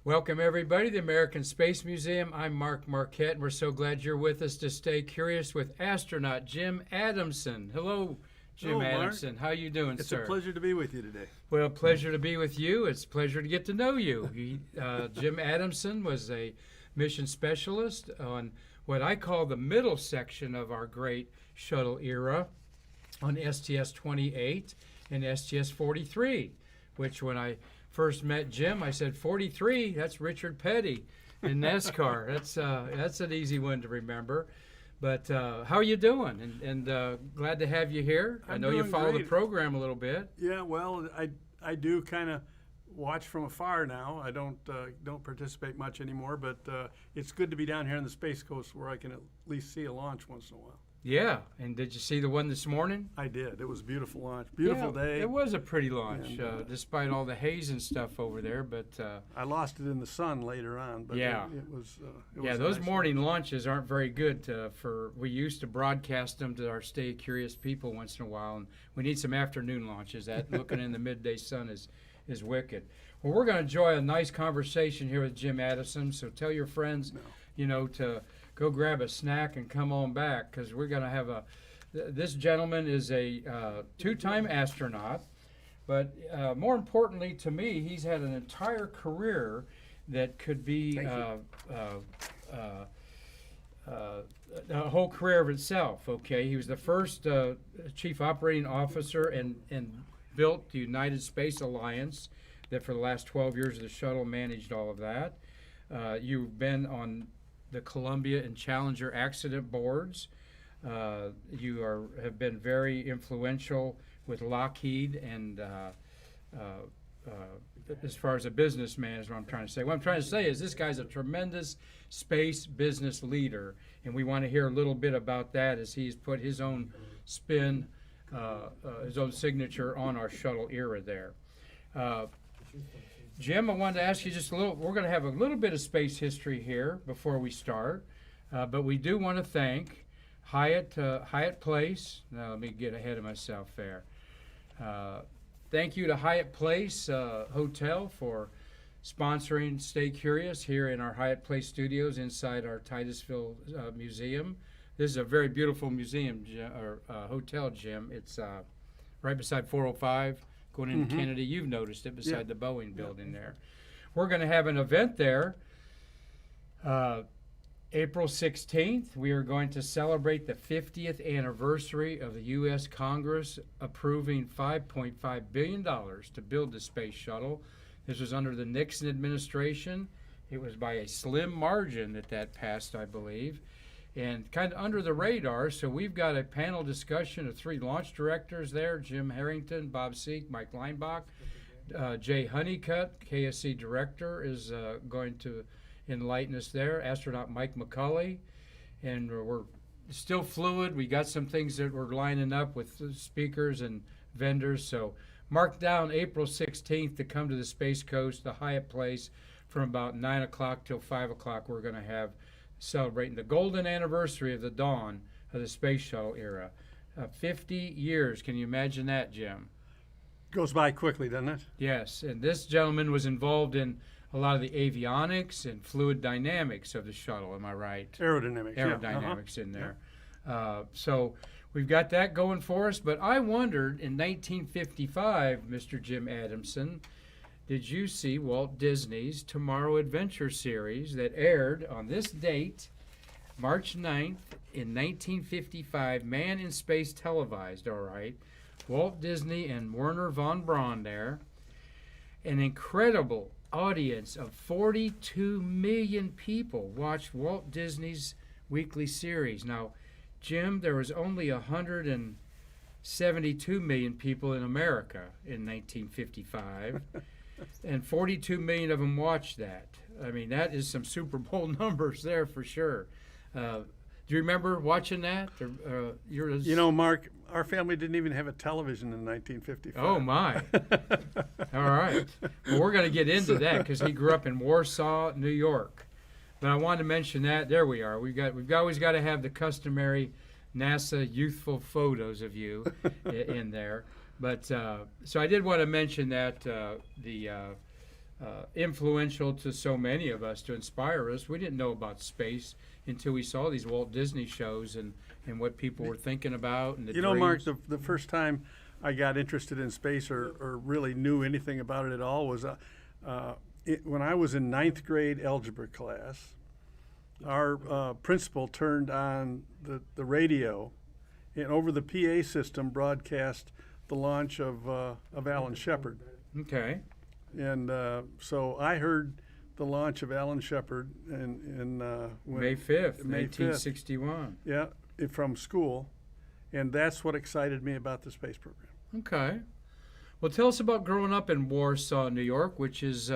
Welcome, everybody, to the American Space Museum. I'm Mark Marquette, and we're so glad you're with us to stay curious with astronaut Jim Adamson. Hello, Jim Hello, Mark. Adamson. How you doing, It's sir? a pleasure to be with you today. Well, pleasure to be with you. It's a pleasure to get to know you. Jim Adamson was a mission specialist on what I call the middle section of our great shuttle era on STS-28 and STS-43, which when I first met Jim, I said, 43, that's Richard Petty in NASCAR. That's an easy one to remember. But how are you doing? And glad to have you here. I I'm know you doing follow the great. program a little bit. Yeah, well, I do kind of watch from afar now. I don't participate much anymore, but it's good to be down here on the Space Coast where I can at least see a launch once in a while. Yeah, and did you see the one this morning? I did. It was a beautiful launch. Beautiful Yeah, day. It was a pretty launch, And, despite all the haze and stuff over there. But I lost it in the sun later on, but Yeah. it was yeah, a those nice morning launches aren't very good we used to broadcast them to our Stay Curious people once in a while, and we need some afternoon launches. That looking in the midday sun is wicked. Well, we're going to enjoy a nice conversation here with Jim Addison, so tell your friends, to go grab a snack and come on back, because we're going to have this gentleman is a two-time astronaut, but more importantly to me, he's had an entire career that could be a whole career of itself. Okay, he was the first chief operating officer and built the United Space Alliance that for the last 12 years the shuttle managed all of that. You've been on the Columbia and Challenger accident boards. You have been very influential with Lockheed and as far as a businessman is what I'm trying to say. What I'm trying to say is this guy's a tremendous space business leader, and we want to hear a little bit about that as he's put his own spin, his own signature on our shuttle era there. Jim, I wanted to ask you just a little, we're going to have a little bit of space history here before we start, but we do want to thank Hyatt Place. Now let me get ahead of myself there. Thank you to Hyatt Place Hotel for sponsoring Stay Curious here in our Hyatt Place studios inside our Titusville museum. This is a very beautiful museum, hotel, Jim. It's right beside 405. Going into Kennedy, you've noticed it beside the Boeing building there. We're going to have an event there. April 16th, we are going to celebrate the 50th anniversary of the U.S. Congress approving $5.5 billion to build the space shuttle. This was under the Nixon administration. It was by a slim margin that passed, I believe, and kind of under the radar. So we've got a panel discussion of three launch directors there: Jim Harrington, Bob Seek, Mike Leinbach. Jay Honeycutt, KSC director, is going to enlighten us there. Astronaut Mike McCulley, and we're still fluid. We got some things that we're lining up with speakers and vendors. So mark down April 16th to come to the Space Coast, the Hyatt Place, from about 9 o'clock till 5 o'clock. We're going to have celebrating the golden anniversary of the dawn of the space shuttle era. 50 years. Can you imagine that, Jim? Goes by quickly, doesn't it? Yes, and this gentleman was involved in a lot of the avionics and fluid dynamics of the shuttle, am I right? Aerodynamics. Aerodynamics in there. So we've got that going for us, but I wondered in 1955, Mr. Jim Adamson, did you see Walt Disney's Tomorrow Adventure series that aired on this date, March 9th in 1955, Man in Space televised, all right? Walt Disney and Werner von Braun there. An incredible audience of 42 million people watched Walt Disney's weekly series. Now, Jim, there was only 172 million people in America in 1955, and 42 million of them watched that. I mean, that is some Super Bowl numbers there for sure. Do you remember watching that? Mark, our family didn't even have a television in 1955. Oh my! All right. Well, we're going to get into that because he grew up in Warsaw, New York. But I wanted to mention that. There we are. We've always got to have the customary NASA youthful photos of you in there. But so I did want to mention that the influential to so many of us, to inspire us. We didn't know about space until we saw these Walt Disney shows and what people were thinking about and the You know, Mark, dreams. the first time I got interested in space or really knew anything about it at all was when I was in ninth grade algebra class. Our principal turned on the radio, and over the PA system broadcast the launch of Alan Shepard. Okay. And so I heard the launch of Alan Shepard in May 5th, May 5th. 1961. Yeah, from school, and that's what excited me about the space program. Okay. Well, tell us about growing up in Warsaw, New York, which is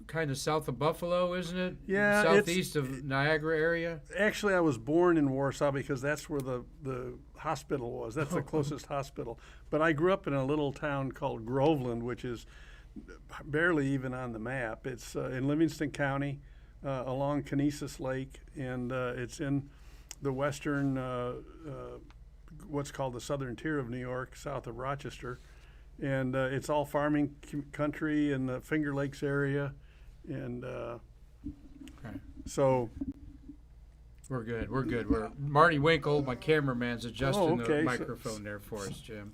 kind of south of Buffalo, isn't it? Yeah, Southeast of Niagara area? Actually, I was born in Warsaw because that's where the hospital was. That's the closest hospital. But I grew up in a little town called Groveland, which is barely even on the map. It's in Livingston County, along Conesus Lake, and it's in the western, what's called the southern tier of New York, south of Rochester. And it's all farming country in the Finger Lakes area. And Okay. so We're good. We're Marty Winkle, my cameraman's adjusting okay, the microphone there for us, Jim.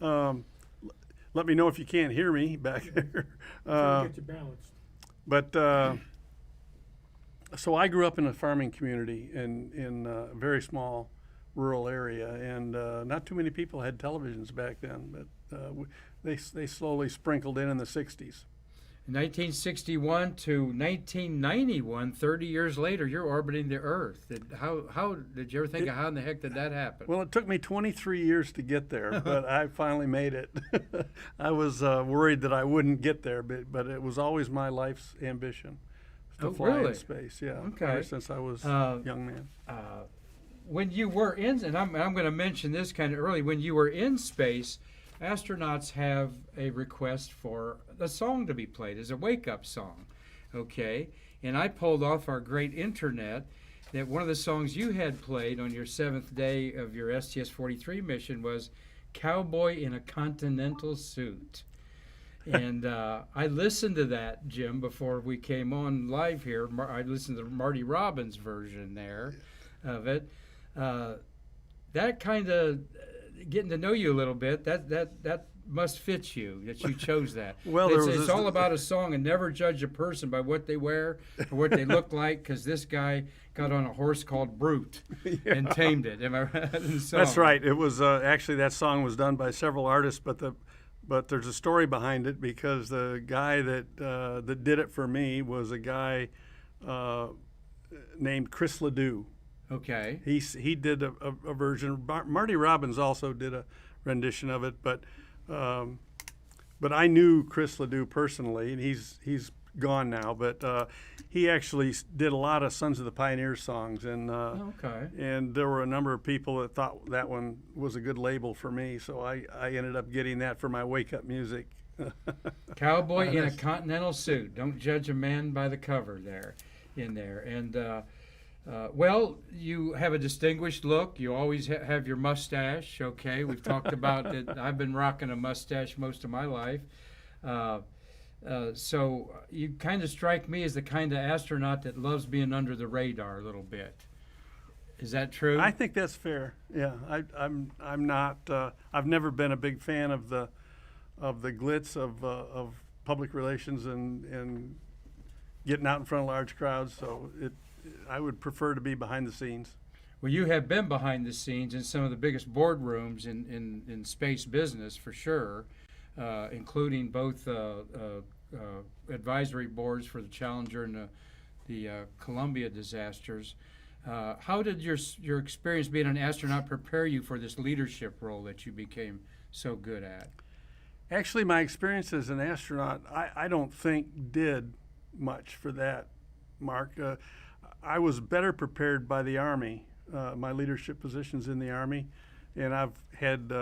let me know if you can't hear me back there. Trying to get you balanced. But so I grew up in a farming community in a very small rural area, and not too many people had televisions back then, but they slowly sprinkled in the 60s. 1961 to 1991, 30 years later, you're orbiting the Earth. How did you ever think of how in the heck did that happen? Well, it took me 23 years to get there, but I finally made it. I was worried that I wouldn't get there, but it was always my life's ambition to fly really? in space. Yeah, Okay. ever since I was a young man. When you were in, and I'm going to mention this kind of early, when you were in space, astronauts have a request for a song to be played as a wake-up song, okay? And I pulled off our great internet that one of the songs you had played on your 7th day of your STS-43 mission was Cowboy in a Continental Suit. And I listened to that, Jim, before we came on live here. I listened to Marty Robbins' version there of it. That kind of getting to know you a little bit, that must fit you, that you chose that. Well, it's all about a song, and never judge a person by what they wear or what they look like, because this guy got on a horse called Brute and tamed it. Am I right in the song? That's right. It was actually, that song was done by several artists, but there's a story behind it, because the guy that did it for me was a guy named Chris Ledoux. Okay. He did a version. Marty Robbins also did a rendition of it, but I knew Chris Ledoux personally, and he's gone now. But he actually did a lot of Sons of the Pioneers songs, and Okay. and there were a number of people that thought that one was a good label for me, so I ended up getting that for my wake-up music. Cowboy in a Continental Suit. Don't judge a man by the cover there, in there. And well, you have a distinguished look. You always have your mustache, okay? We've talked about it. I've been rocking a mustache most of my life. So you kind of strike me as the kind of astronaut that loves being under the radar a little bit. Is that true? I think that's fair. Yeah, I'm not. I've never been a big fan of the glitz of public relations and getting out in front of large crowds. So I would prefer to be behind the scenes. Well, you have been behind the scenes in some of the biggest boardrooms in space business, for sure, including both advisory boards for the Challenger and the Columbia disasters. How did your experience being an astronaut prepare you for this leadership role that you became so good at? Actually, my experience as an astronaut, I don't think did much for that, Mark. I was better prepared by the Army, my leadership positions in the Army, and I've had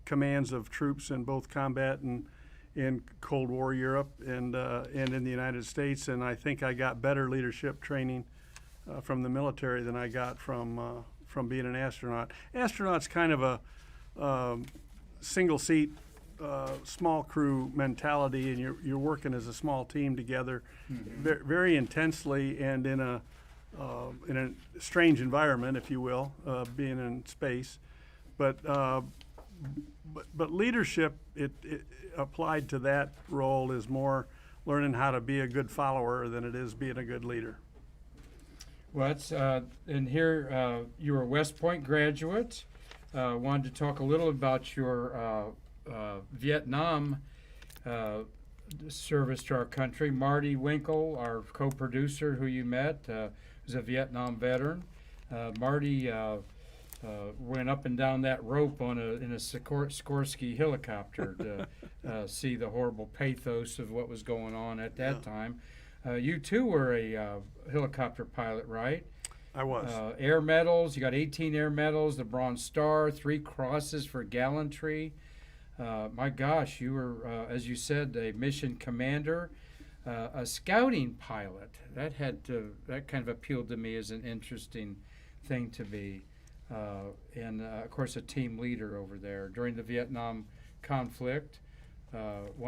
commands of troops in both combat and in Cold War Europe and in the United States, and I think I got better leadership training from the military than I got from being an astronaut. Astronaut's kind of a single seat small crew mentality, and you're working as a small team together, very intensely, and in a strange environment, if you will, being in space. But leadership, it applied to that role is more learning how to be a good follower than it is being a good leader. Well, that's, and here you were a West Point graduate. Wanted to talk a little about your Vietnam service to our country. Marty Winkle, our co-producer who you met, was a Vietnam veteran. Marty went up and down that rope in a Sikorsky helicopter to see the horrible pathos of what was going on at that time. You too were a helicopter pilot, right? I was. Air medals, you got 18 air medals, the Bronze Star, 3 crosses for gallantry. My gosh, you were, as you said, a mission commander, a scouting pilot. That kind of appealed to me as an interesting thing to be. And of course, a team leader over there during the Vietnam conflict.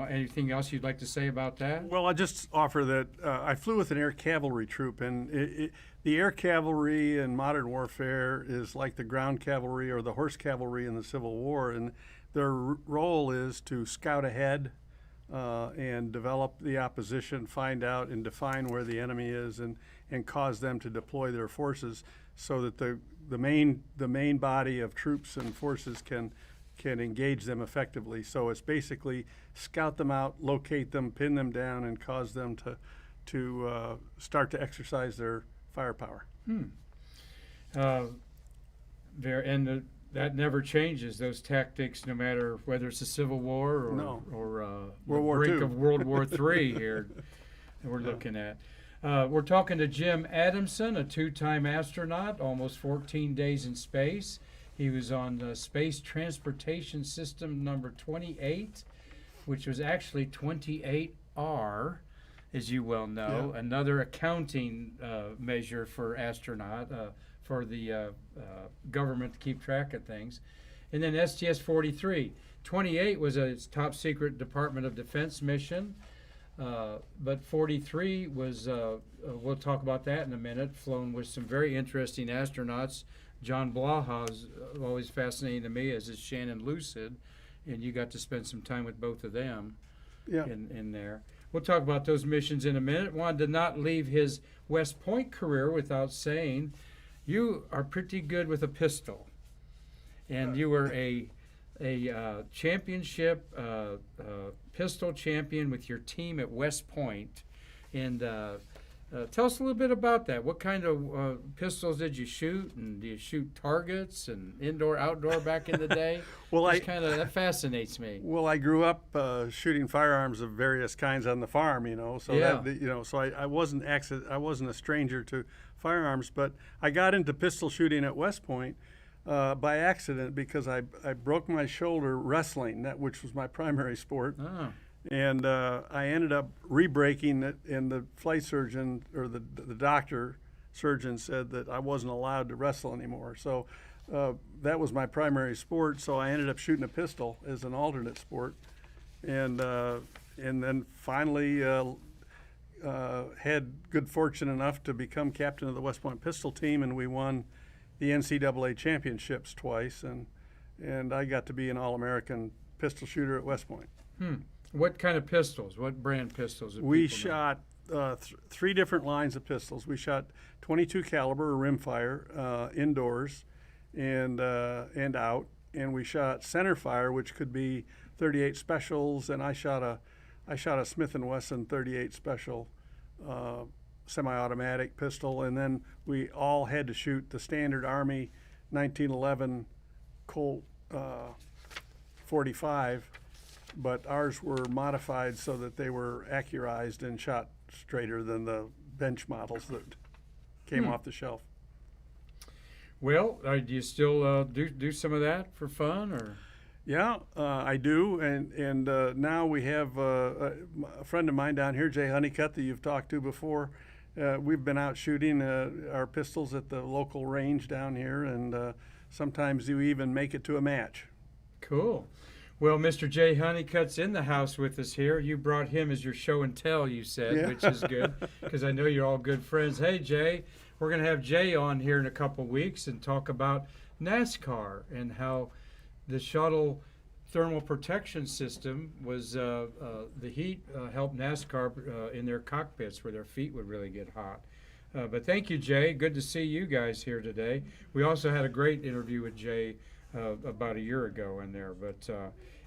Anything else you'd like to say about that? Well, I just offer that I flew with an air cavalry troop, and the air cavalry in modern warfare is like the ground cavalry or the horse cavalry in the Civil War, and their role is to scout ahead and develop the opposition, find out and define where the enemy is, and cause them to deploy their forces so that the main body of troops and forces can engage them effectively. So it's basically scout them out, locate them, pin them down, and cause them to start to exercise their firepower. That never changes, those tactics, no matter whether it's a Civil War or World War brink II. of World War III here that we're looking at. We're talking to Jim Adamson, a 2-time astronaut, almost 14 days in space. He was on the Space Transportation System number 28, which was actually 28R, as you well know, another accounting measure for astronaut, for the government to keep track of things. And then STS-43. 28 was a top secret Department of Defense mission, but 43 was, we'll talk about that in a minute, flown with some very interesting astronauts. John Blaha's always fascinating to me, as is Shannon Lucid, and you got to spend some time with both of them in there. We'll talk about those missions in a minute. Wanted to not leave his West Point career without saying you are pretty good with a pistol, and you were a championship pistol champion with your team at West Point. And tell us a little bit about that. What kind of pistols did you shoot, and do you shoot targets and indoor, outdoor back in the day? Well, that fascinates me. Well, I grew up shooting firearms of various kinds on the farm, so so I wasn't a stranger to firearms, but I got into pistol shooting at West Point by accident because I broke my shoulder wrestling, which was my primary sport. Oh. And I ended up re-breaking it, and the flight surgeon, or the doctor surgeon, said that I wasn't allowed to wrestle anymore. So that was my primary sport, so I ended up shooting a pistol as an alternate sport. And then finally had good fortune enough to become captain of the West Point pistol team, and we won the NCAA championships twice, and I got to be an All-American pistol shooter at West Point. What kind of pistols? What brand pistols? We shot 3 different lines of pistols. We shot .22 caliber or rimfire indoors and out, and we shot center fire, which could be .38 specials, and I shot a Smith & Wesson .38 special semi-automatic pistol, and then we all had to shoot the standard Army 1911 Colt 45. But ours were modified so that they were accurized and shot straighter than the bench models that came off the shelf. Well, do you still do some of that for fun, or? Yeah, I do, and now we have a friend of mine down here, Jay Honeycutt, that you've talked to before. We've been out shooting our pistols at the local range down here, and sometimes you even make it to a match. Cool. Well, Mr. Jay Honeycutt's in the house with us here. You brought him as your show and tell, you said, Yeah. which is good because I know you're all good friends. Hey, Jay, we're going to have Jay on here in a couple weeks and talk about NASCAR and how the shuttle thermal protection system was the heat helped NASCAR in their cockpits where their feet would really get hot. But thank you, Jay. Good to see you guys here today. We also had a great interview with Jay about a year ago in there. But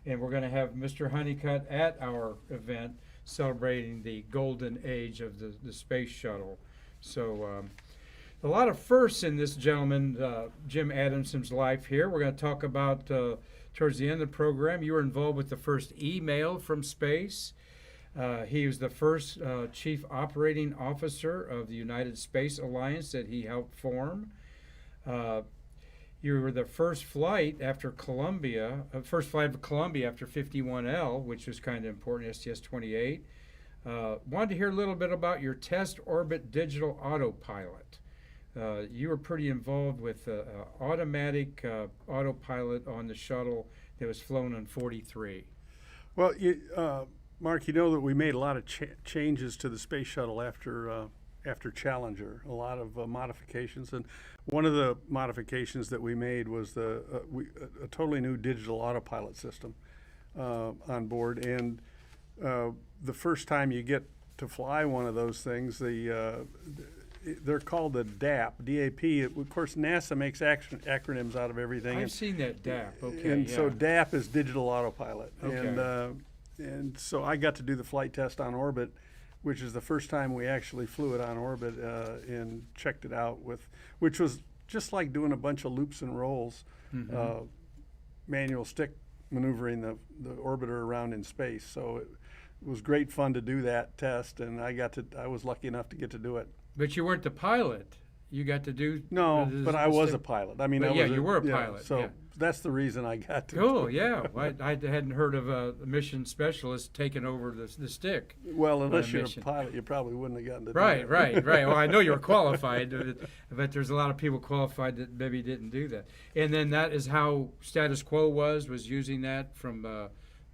and we're going to have Mr. Honeycutt at our event celebrating the golden age of the space shuttle. So a lot of firsts in this gentleman, Jim Adamson's life here. We're going to talk about towards the end of the program. You were involved with the first email from space. He was the first chief operating officer of the United Space Alliance that he helped form. You were the first flight after Columbia, first flight of Columbia after 51L, which was kind of important, STS-28. Wanted to hear a little bit about your test orbit digital autopilot. You were pretty involved with automatic autopilot on the shuttle that was flown on 43. Well, Mark, you know that we made a lot of changes to the space shuttle after Challenger, a lot of modifications, and one of the modifications that we made was a totally new digital autopilot system on board. And the first time you get to fly one of those things, they're called the DAP, D-A-P. Of course, NASA makes acronyms out of everything. I've seen that DAP. Okay. And yeah. so DAP is digital autopilot. Okay. And so I got to do the flight test on orbit, which is the first time we actually flew it on orbit and checked it out which was just like doing a bunch of loops and rolls, manual stick maneuvering the orbiter around in space. So it was great fun to do that test, and I was lucky enough to get to do it. But you weren't the pilot. You got to do. No, but I was a pilot. I mean, But I yeah, was you were a pilot, So yeah. that's the reason I got to. Cool, yeah. I hadn't heard of a mission specialist taking over the stick. Well, unless on a you're a mission. pilot, you probably wouldn't have gotten to do Right, that. right, right. Well, I know you were qualified, but there's a lot of people qualified that maybe didn't do that. And then that is how status quo was using that from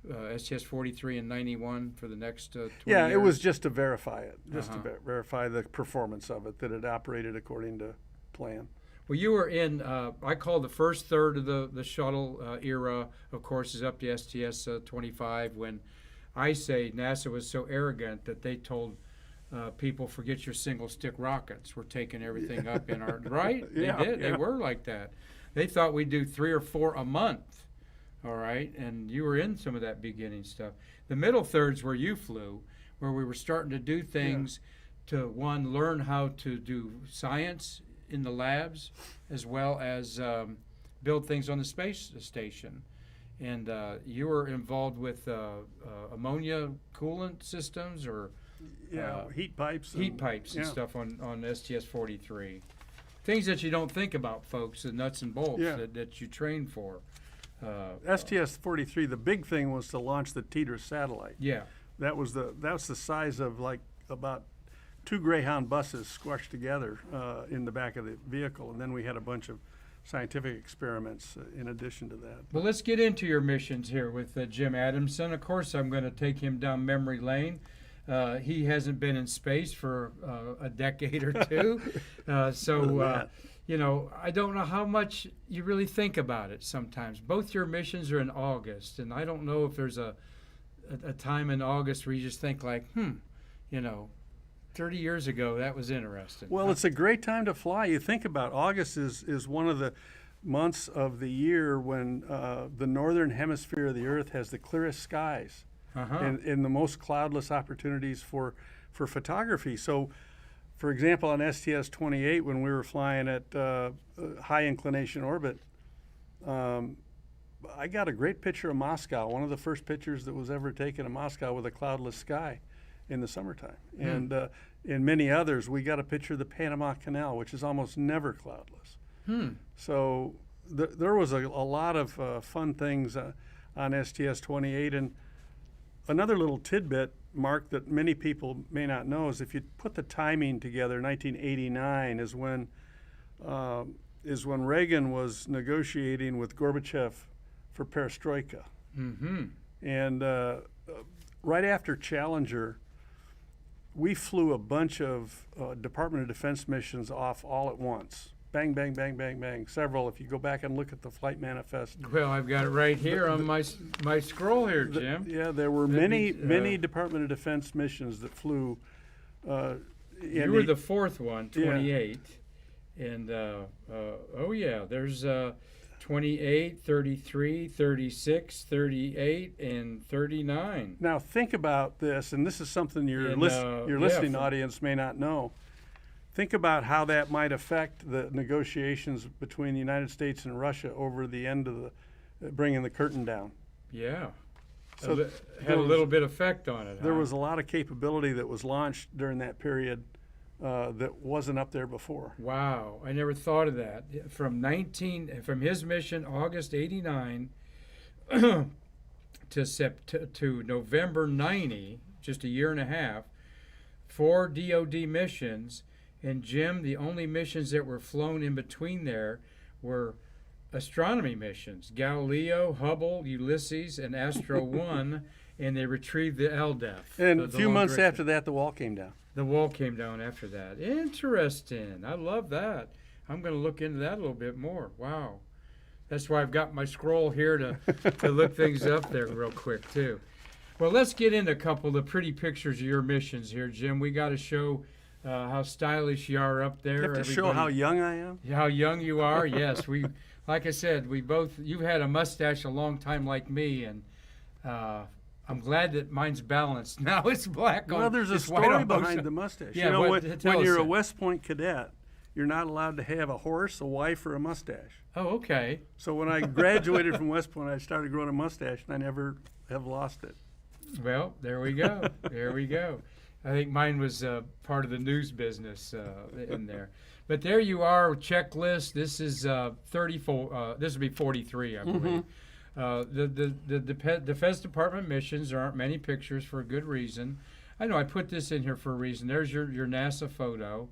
STS-43 and 91 for the next 20 Yeah, years. it was just to verify it, just Uh-huh. to verify the performance of it, that it operated according to plan. Well, you were in, I call the first third of the shuttle era, of course, is up to STS-25, when I say NASA was so arrogant that they told people, forget your single-stick rockets. We're taking everything up in our, right? Yeah, They did. They yeah. were like that. They thought we'd do 3 or 4 a month, all right? And you were in some of that beginning stuff. The middle thirds where you flew, where we were starting to do things to, one, learn how to do science in the labs, as well as build things on the space station. And you were involved with ammonia coolant systems or Heat pipes. heat pipes and yeah. stuff on STS-43. Things that you don't think about, folks, the nuts and bolts Yeah. that you train for. STS-43, the big thing was to launch the Titusville satellite. Yeah. That was the size of like about 2 Greyhound buses squashed together in the back of the vehicle, and then we had a bunch of scientific experiments in addition to that. Well, let's get into your missions here with Jim Adamson. Of course, I'm going to take him down memory lane. He hasn't been in space for a decade or two. You know, I don't know how much you really think about it sometimes. Both your missions are in August, and I don't know if there's a time in August where you just think like, you know, 30 years ago, that was interesting. Well, it's a great time to fly. You think about August is one of the months of the year when the northern hemisphere of the Earth has the clearest skies and the most cloudless opportunities for photography. So, for example, on STS-28, when we were flying at high inclination orbit, I got a great picture of Moscow, one of the first pictures that was ever taken of Moscow with a cloudless sky in the summertime. And in many others, we got a picture of the Panama Canal, which is almost never cloudless. So there was a lot of fun things on STS-28. And another little tidbit, Mark, that many people may not know is if you put the timing together, 1989 is when Reagan was negotiating with Gorbachev for perestroika. Mm-hmm. And right after Challenger, we flew a bunch of Department of Defense missions off all at once. Bang, bang, bang, bang, bang. Several. If you go back and look at the flight manifest. Well, I've got it right here on my scroll here, Jim. Yeah, there were many Department of Defense missions that flew. You were the fourth one, 28. Yeah. And, oh yeah, there's 28, 33, 36, 38, and 39. Now think about this, and this is something your listening audience may not know. Think about how that might affect the negotiations between the United States and Russia over the end of bringing the curtain down. Yeah. So had a little bit effect on it. There was a lot of capability that was launched during that period that wasn't up there before. Wow, I never thought of that. From his mission, August '89, to November '90, just a year and a half, 4 DoD missions. And Jim, the only missions that were flown in between there were astronomy missions: Galileo, Hubble, Ulysses, and Astro 1, and they retrieved the LDEF. And a few months after that, the wall came down. The wall came down after that. Interesting. I love that. I'm going to look into that a little bit more. Wow. That's why I've got my scroll here to look things up there real quick, too. Well, let's get into a couple of the pretty pictures of your missions here, Jim. We got to show how stylish you are up there. You have to show how young I am? How young you are, yes. Like I said, you've had a mustache a long time like me, and I'm glad that mine's balanced. Now it's black on. Well, there's a story behind the mustache. Yeah, you know, when you're a West Point cadet, you're not allowed to have a horse, a wife, or a mustache. Oh, okay. So when I graduated from West Point, I started growing a mustache, and I never have lost it. Well, there we go. There we go. I think mine was part of the news business in there. But there you are, checklist. This is 34. This would be 43, I believe. The Defense Department missions. There aren't many pictures for a good reason. I know I put this in here for a reason. There's your NASA photo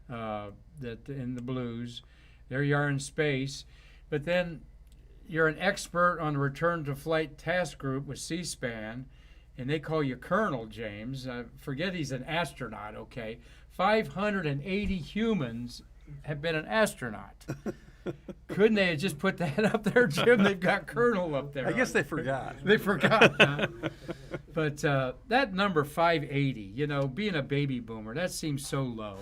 that in the blues. There you are in space. But then you're an expert on the Return to Flight Task Group with C-SPAN. And they call you Colonel James. Forget he's an astronaut, okay? 580 humans have been an astronaut. Couldn't they have just put that up there, Jim? They've got Colonel up there. I guess they forgot. They forgot. Huh? But that number 580, being a baby boomer, that seems so low,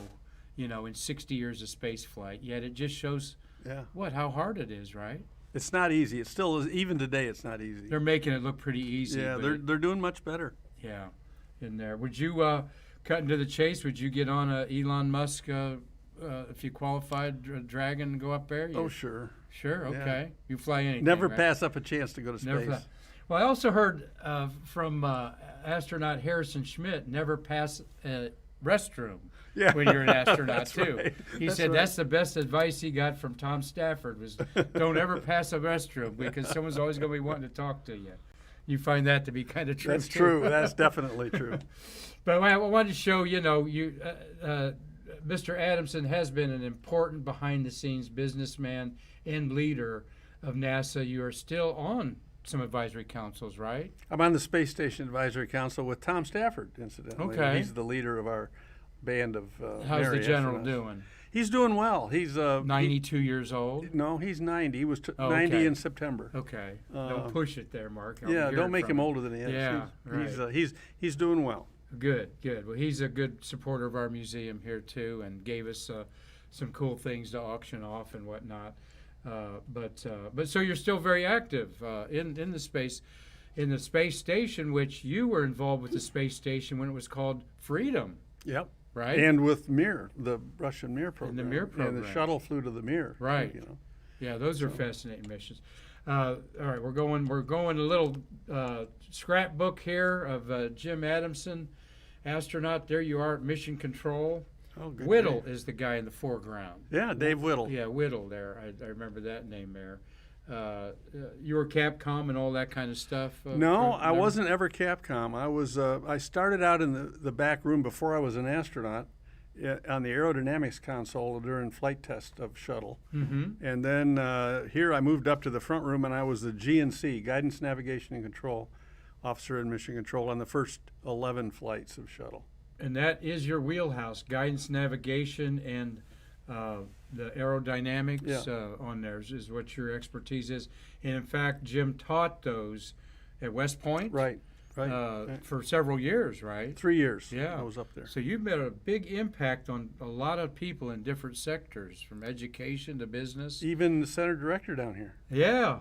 in 60 years of space flight. Yet it just shows how hard it is, right? It's not easy. It still is. Even today, it's not easy. They're making it look pretty easy. Yeah, they're doing much better. Yeah, in there. Would you, cutting to the chase, would you get on Elon Musk if you qualified Dragon and go up there? Oh, sure. Sure, okay. Yeah. You fly anything, Never right? pass up a chance to go to space. Well, I also heard from astronaut Harrison Schmitt, never pass a restroom. Yeah. When you're an astronaut too. Right. He said that's the best advice he got from Tom Stafford was don't ever pass a restroom because someone's always going to be wanting to talk to you. You find that to be kind of true. That's true. That's definitely true. But I wanted to show, Mr. Adamson has been an important behind-the-scenes businessman and leader of NASA. You are still on some advisory councils, right? I'm on the Space Station Advisory Council with Tom Stafford, incidentally. Okay. He's the leader of our band of How's the general astronauts. Doing? He's doing well. He's 92 years old. No, he's 90. He was 90 in September. Okay. Don't push it there, Mark. Don't make him older than he is. Yeah, right. He's doing well. Good. Well, he's a good supporter of our museum here too, and gave us some cool things to auction off and whatnot. But so you're still very active in the space station, which you were involved with the space station when it was called Freedom. Yep. Right. And with Mir, the Russian Mir program. And the Mir program. And the shuttle flew to the Mir. Right. Yeah, those are fascinating missions. All right, we're going a little scrapbook here of Jim Adamson, astronaut. There you are at Mission Control. Oh, good. Whittle is the guy in the foreground. Yeah, Dave Whittle. Yeah, Whittle there. I remember that name there. You were Capcom and all that kind of stuff? No, I wasn't ever Capcom. I started out in the back room before I was an astronaut on the aerodynamics console during flight test of shuttle. Mm-hmm. And then here I moved up to the front room, and I was the GNC, Guidance, Navigation, and Control Officer in Mission Control on the first 11 flights of shuttle. And that is your wheelhouse, guidance, navigation, and the aerodynamics on there is what your expertise is. And in fact, Jim taught those at West Point. Right. For several years, right? 3 years. Yeah. I was up there. So you've made a big impact on a lot of people in different sectors, from education to business. Even the center director down here. Yeah.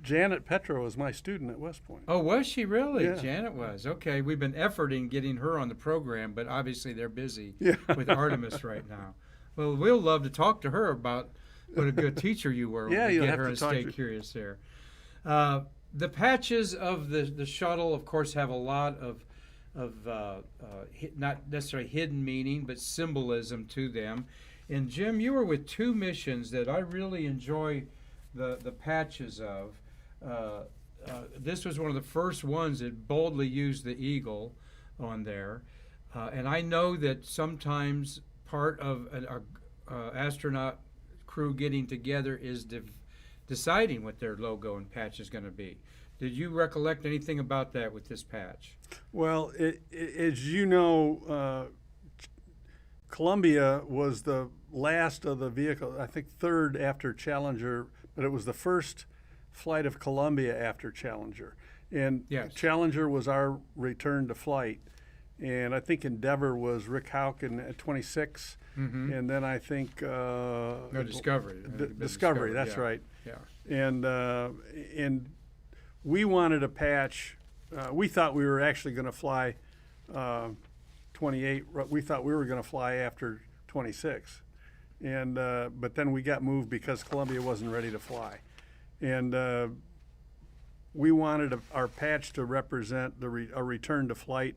Janet Petro was my student at West Point. Oh, was she really? Yeah. Janet was. Okay, we've been efforting getting her on the program, but obviously they're busy Yeah. with Artemis right now. Well, we'll love to talk to her about what a good teacher you were. Yeah, when we you'll get have her to and talk stay to- curious there. The patches of the shuttle, of course, have a lot of not necessarily hidden meaning, but symbolism to them. And Jim, you were with two missions that I really enjoy the patches of. This was one of the first ones that boldly used the eagle on there. And I know that sometimes part of an astronaut crew getting together is deciding what their logo and patch is going to be. Did you recollect anything about that with this patch? Well, as you know, Columbia was the last of the vehicle, I think third after Challenger, but it was the first flight of Columbia after Challenger. And Yes. Challenger was our return to flight. And I think Endeavour was Rick Houken at 26. Mm-hmm. And then I think No, Discovery. Discovery, that's yeah. right. Yeah. And we wanted a patch. We thought we were actually going to fly 28. We thought we were going to fly after 26, and but then we got moved because Columbia wasn't ready to fly, and we wanted our patch to represent a return to flight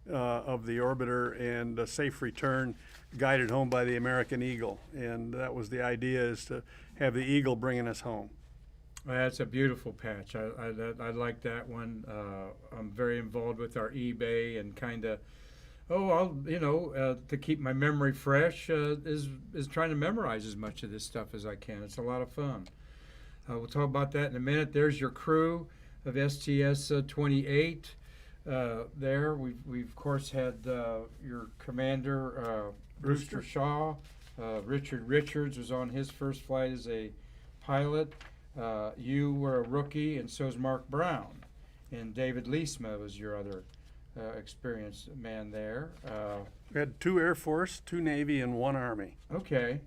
of the orbiter and a safe return, guided home by the American Eagle, and that was the idea, is to have the Eagle bringing us home. Well, that's a beautiful patch. I like that one. I'm very involved with our eBay and kind of, to keep my memory fresh is trying to memorize as much of this stuff as I can. It's a lot of fun. We'll talk about that in a minute. There's your crew of STS-28. There, we've of course had your commander Brewster Shaw. Richard Richards was on his first flight as a pilot. You were a rookie, and so is Mark Brown. And David Leesma was your other experienced man there. We had 2 Air Force, 2 Navy, and 1 Army. Okay.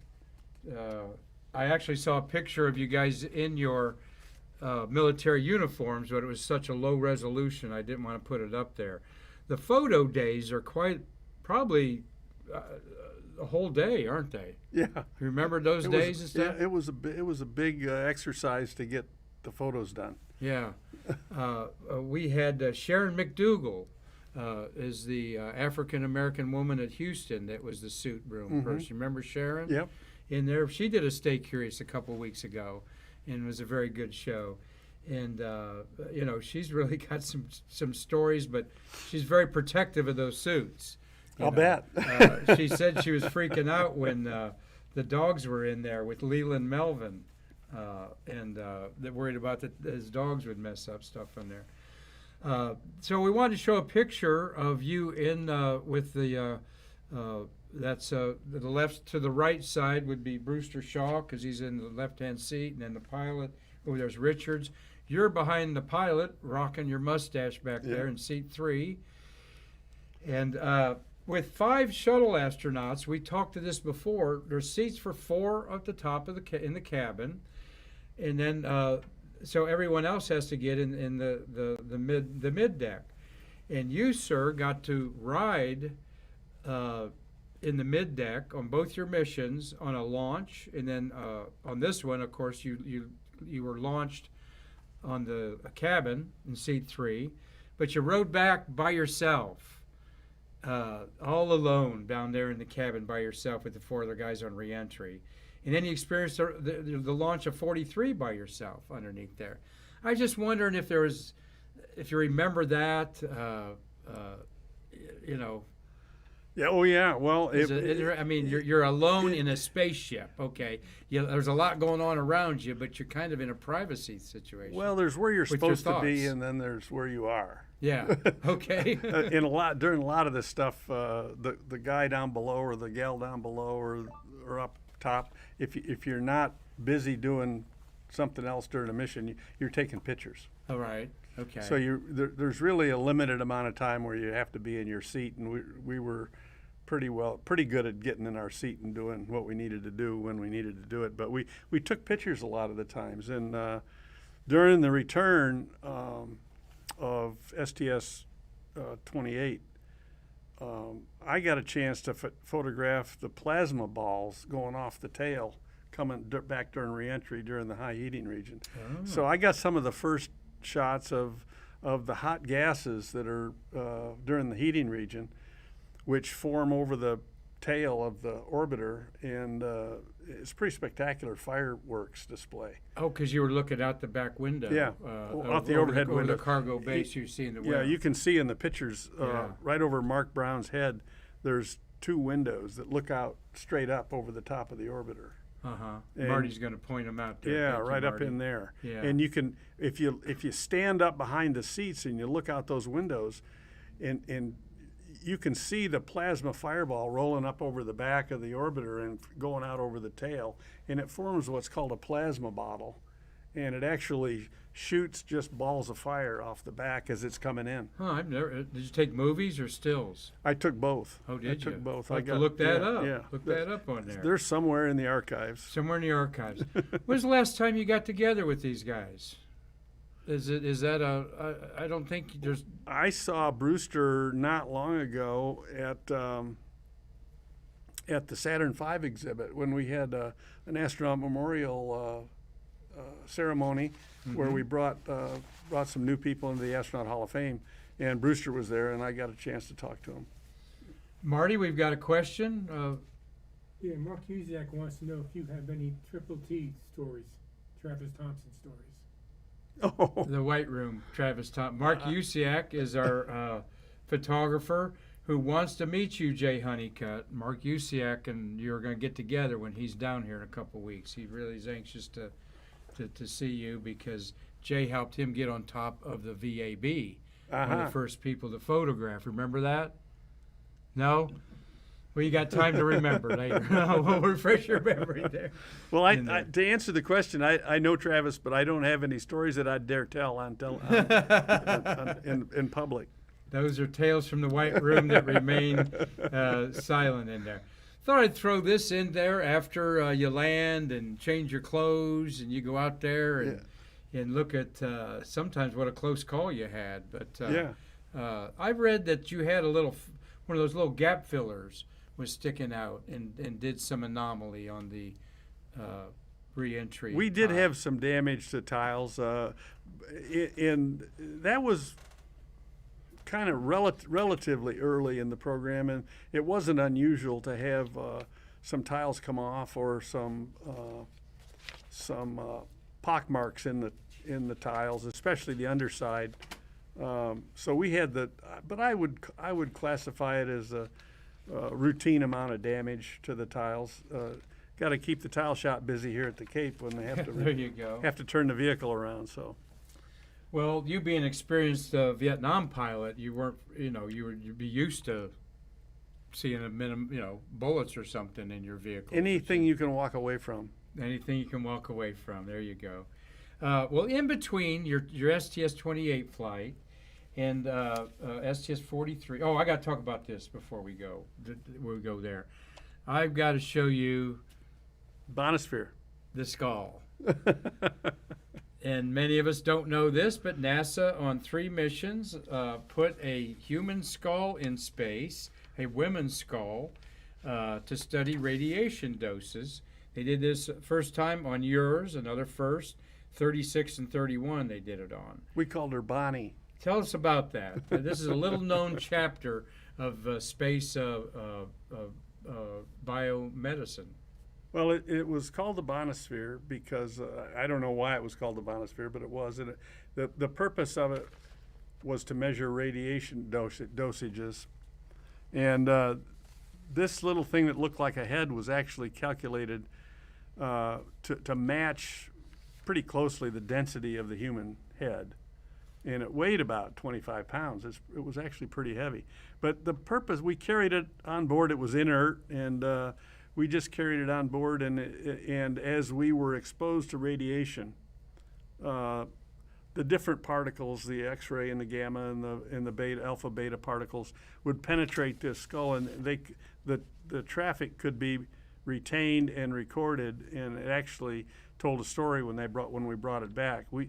I actually saw a picture of you guys in your military uniforms, but it was such a low resolution I didn't want to put it up there. The photo days are probably a whole day, aren't they? Yeah. You remember those days and stuff? Yeah, it was a big exercise to get the photos done. Yeah. We had Sharon McDougall is the African-American woman at Houston that was the suit room person. Remember Sharon? Yep. In there. She did a Stay Curious a couple weeks ago, and it was a very good show. And, she's really got some stories, but she's very protective of those suits. I'll bet. She said she was freaking out when the dogs were in there with Leland Melvin, and they're worried about that his dogs would mess up stuff in there. So we wanted to show a picture of you in with the that's the left to the right side would be Brewster Shaw because he's in the left-hand seat, and then the pilot. Oh, there's Richards. You're behind the pilot, rocking your mustache back there in seat 3, and. With 5 shuttle astronauts, we talked to this before. There's seats for 4 at the top of in the cabin, and then so everyone else has to get in the mid deck. And you, sir, got to ride in the mid deck on both your missions on a launch, and then on this one, of course, you were launched on the cabin in seat 3, but you rode back by yourself. All alone down there in the cabin by yourself with the 4 other guys on reentry. And then you experienced the launch of 43 by yourself underneath there. I just wondering if you remember that, Yeah. Oh, yeah. Well, I mean, you're alone in a spaceship. Okay, there's a lot going on around you, but you're kind of in a privacy situation. well, there's where you're with your supposed to be, thoughts. and then there's where you are. Yeah. Okay. During a lot of this stuff, the guy down below or the gal down below or up top, if you're not busy doing something else during a mission, you're taking pictures. All right. Okay. So there's really a limited amount of time where you have to be in your seat, and we were pretty good at getting in our seat and doing what we needed to do when we needed to do it. But we took pictures a lot of the times, and during the return of STS 28, I got a chance to photograph the plasma balls going off the tail coming back during reentry during the high heating region. Oh. So I got some of the first shots of the hot gases that are during the heating region, which form over the tail of the orbiter, and it's a pretty spectacular fireworks display. Oh, because you were looking out the back window. Yeah, out the overhead over window. the cargo base, you see in the window. Yeah, you can see in the pictures Yeah. right over Mark Brown's head, there's two windows that look out straight up over the top of the orbiter. And- Marty's going to point them out there. Yeah, Thank you, right up Marty. in there. Yeah. And you can, if you stand up behind the seats and you look out those windows, and you can see the plasma fireball rolling up over the back of the orbiter and going out over the tail, and it forms what's called a plasma bottle, and it actually shoots just balls of fire off the back as it's coming in. Huh, I've never. Did you take movies or stills? I took both. Oh, did I you? took both. I'll I have to got look that yeah, up. Yeah, Look that up on there. They're somewhere in the archives. Somewhere in the archives. When's the last time you got together with these guys? Is that I don't think there's. I saw Brewster not long ago at the Saturn V exhibit when we had an astronaut memorial ceremony where we brought some new people into the Astronaut Hall of Fame, and Brewster was there, and I got a chance to talk to him. Marty, we've got a question. Yeah, Mark Usiak wants to know if you have any Triple T stories, Travis Thompson stories. Oh, The White Room, Travis Thompson. Mark Usiak is our photographer who wants to meet you, Jay Honeycutt. Mark Usiak and you're going to get together when he's down here in a couple weeks. He really is anxious to see you because Jay helped him get on top of the VAB, one of the first people to photograph. Remember that? No? Well, you got time to remember later. We'll refresh your memory there. well, to answer the question, I know Travis, but I don't have any stories that I'd dare tell in public. Those are tales from the White Room that remain silent in there. Thought I'd throw this in there after you land and change your clothes and you go out there and look at sometimes what a close call you had. But I've read that you had one of those little gap fillers was sticking out and did some anomaly on the re-entry. We did have some damage to tiles, and that was kind of relatively early in the program, and it wasn't unusual to have some tiles come off or some pock marks in the tiles, especially the underside. So we had but I would classify it as a routine amount of damage to the tiles. Got to keep the tile shop busy here at the Cape when they have to there you go. have to turn the vehicle around. So. Well, you being an experienced Vietnam pilot, you weren't, you'd be used to seeing bullets or something in your vehicle. Anything you can walk away from. Anything you can walk away from. There you go. Well, in between your STS-28 flight and STS-43. Oh, I got to talk about this before we go. We go there. I've got to show you Bonosphere. the skull. And many of us don't know this, but NASA on 3 missions put a human skull in space, a women's skull, to study radiation doses. They did this first time on yours, another first, 36 and 31 they did it on. We called her Bonnie. Tell us about that. This is a little-known chapter of space biomedicine. Well, it was called the Bonosphere because I don't know why it was called the Bonosphere, but it was. And the purpose of it was to measure radiation dosages. And this little thing that looked like a head was actually calculated to match pretty closely the density of the human head. And it weighed about 25 pounds. It was actually pretty heavy. But the purpose, we carried it on board. It was inert, and we just carried it on board. And as we were exposed to radiation, the different particles, the X-ray and the gamma and the beta, alpha beta particles, would penetrate this skull, and the traffic could be retained and recorded. And it actually told a story when we brought it back. We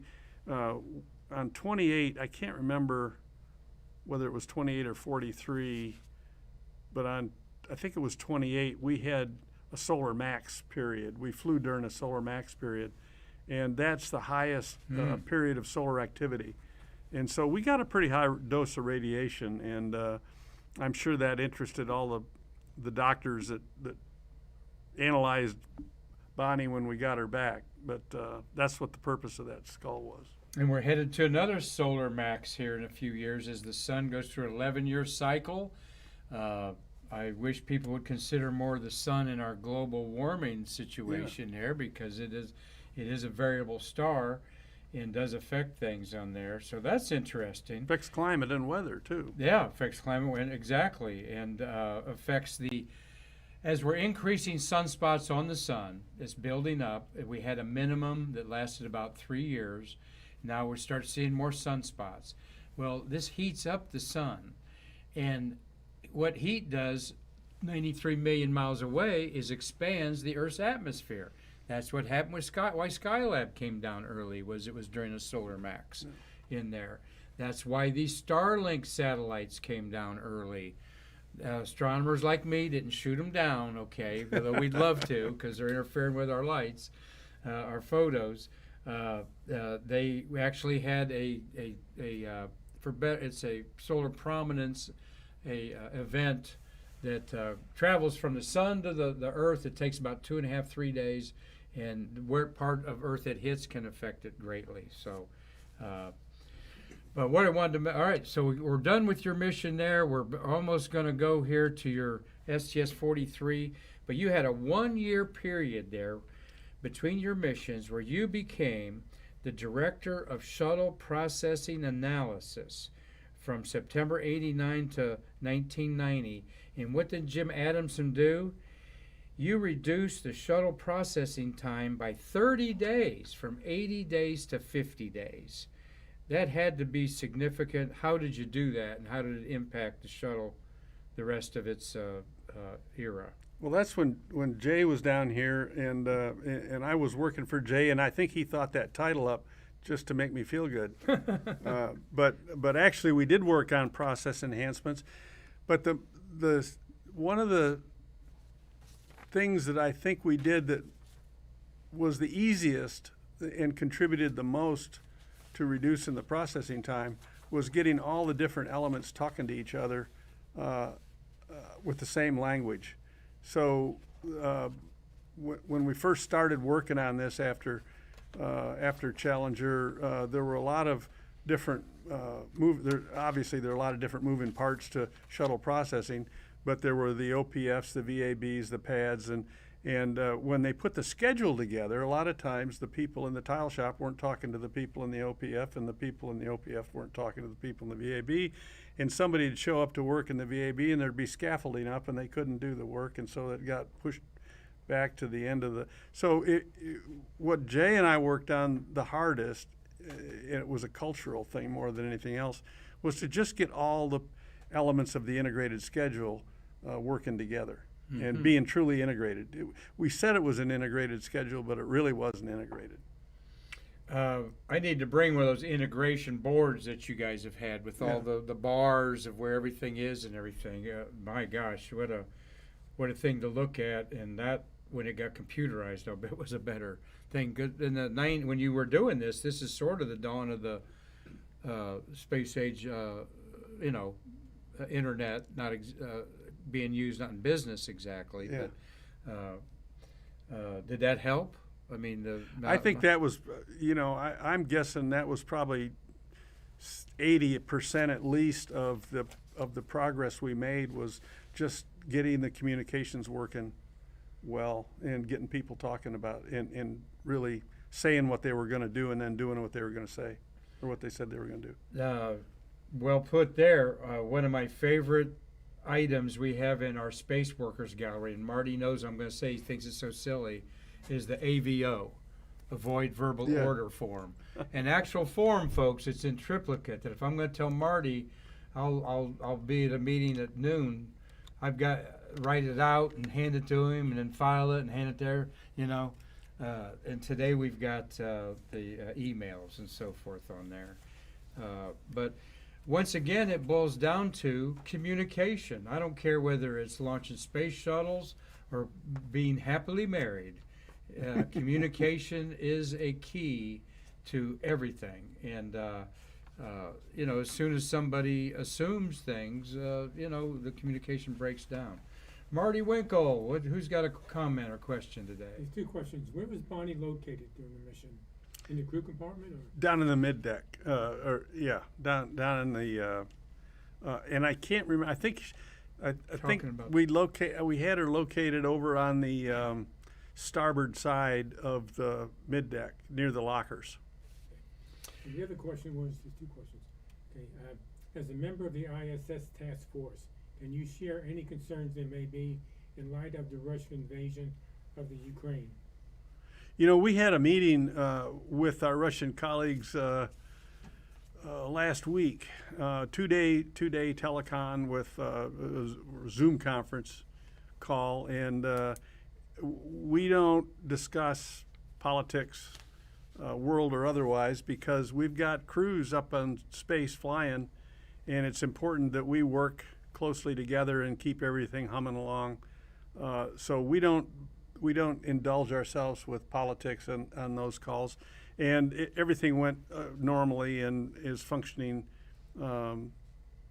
on 28, I can't remember whether it was 28 or 43, but I think it was 28, we had a solar max period. We flew during a solar max period, and that's the highest period of solar activity. And so we got a pretty high dose of radiation, and I'm sure that interested all the doctors that analyzed Bonnie when we got her back. But that's what the purpose of that skull was. And we're headed to another solar max here in a few years as the sun goes through an 11-year cycle. I wish people would consider more the sun in our global warming situation here, because it is a variable star and does affect things on there. So that's interesting. Affects climate and weather too. Yeah, affects climate, exactly, and affects as we're increasing sunspots on the sun, it's building up. We had a minimum that lasted about 3 years. Now we start seeing more sunspots. Well, this heats up the sun, and what heat does 93 million miles away is expands the Earth's atmosphere. That's what happened with why Skylab came down early, it was during a solar max in there. That's why these Starlink satellites came down early. Astronomers like me didn't shoot them down, okay, although we'd love to, because they're interfering with our lights, our photos. We actually had it's a solar prominence, event that travels from the sun to the Earth. It takes about 2.5, 3 days, and where part of Earth it hits can affect it greatly. So, but what I wanted to, all right, so we're done with your mission there. We're almost going to go here to your STS-43, but you had a 1-year period there between your missions where you became the Director of Shuttle Processing Analysis from September 89 to 1990. And what did Jim Adamson do? You reduced the shuttle processing time by 30 days, from 80 days to 50 days. That had to be significant. How did you do that, and how did it impact the shuttle the rest of its era? Well, that's when Jay was down here, and I was working for Jay, and I think he thought that title up just to make me feel good. But actually, we did work on process enhancements. But the one of the things that I think we did that was the easiest and contributed the most to reducing the processing time was getting all the different elements talking to each other with the same language. So when we first started working on this after Challenger, there were a lot of different obviously there are a lot of different moving parts to shuttle processing, but there were the OPFs, the VABs, the pads, and when they put the schedule together, a lot of times the people in the tile shop weren't talking to the people in the OPF, and the people in the OPF weren't talking to the people in the VAB, and somebody would show up to work in the VAB and there'd be scaffolding up and they couldn't do the work, and so it got pushed back to the end of the. So what Jay and I worked on the hardest, it was a cultural thing more than anything else, was to just get all the elements of the integrated schedule working together. Mm-hmm. And being truly integrated. We said it was an integrated schedule, but it really wasn't integrated. I need to bring one of those integration boards that you guys have had with all the bars of where everything is and everything. My gosh, what a thing to look at. And that, when it got computerized, I bet was a better thing. Good. In when you were doing this is sort of the dawn of the space age, internet, not being used, not in business exactly, but did that help? I mean, I think that was, I'm guessing that was probably 80% at least of of the progress we made was just getting the communications working well and getting people talking about and really saying what they were going to do and then doing what they were going to say or what they said they were going to do. Well put there. One of my favorite items we have in our Space Workers Gallery, and Marty knows I'm going to say he thinks it's so silly, is the AVO, Avoid Verbal Yeah. Order form. An actual form, folks, it's in triplicate, that if I'm going to tell Marty I'll be at a meeting at noon, I've got write it out and hand it to him and then file it and hand it there, you know. And today we've got the emails and so forth on there. But once again, it boils down to communication. I don't care whether it's launching space shuttles or being happily married. Communication is a key to everything. And, you know, as soon as somebody assumes things, you know, the communication breaks down. Marty Winkle, who's got a comment or question today? There's two questions. Where was Bonnie located during the mission? In the crew compartment, or? Down in the mid deck, down in the, and I can't remember. I think we had her located over on the starboard side of the mid deck near the lockers. And the other question was, there's two questions. Okay, as a member of the ISS task force, can you share any concerns there may be in light of the Russian invasion of the Ukraine? You know, we had a meeting with our Russian colleagues last week, two-day telecon with a Zoom conference call, and we don't discuss politics, world or otherwise, because we've got crews up in space flying, and it's important that we work closely together and keep everything humming along. So we don't indulge ourselves with politics on those calls, and everything went normally and is functioning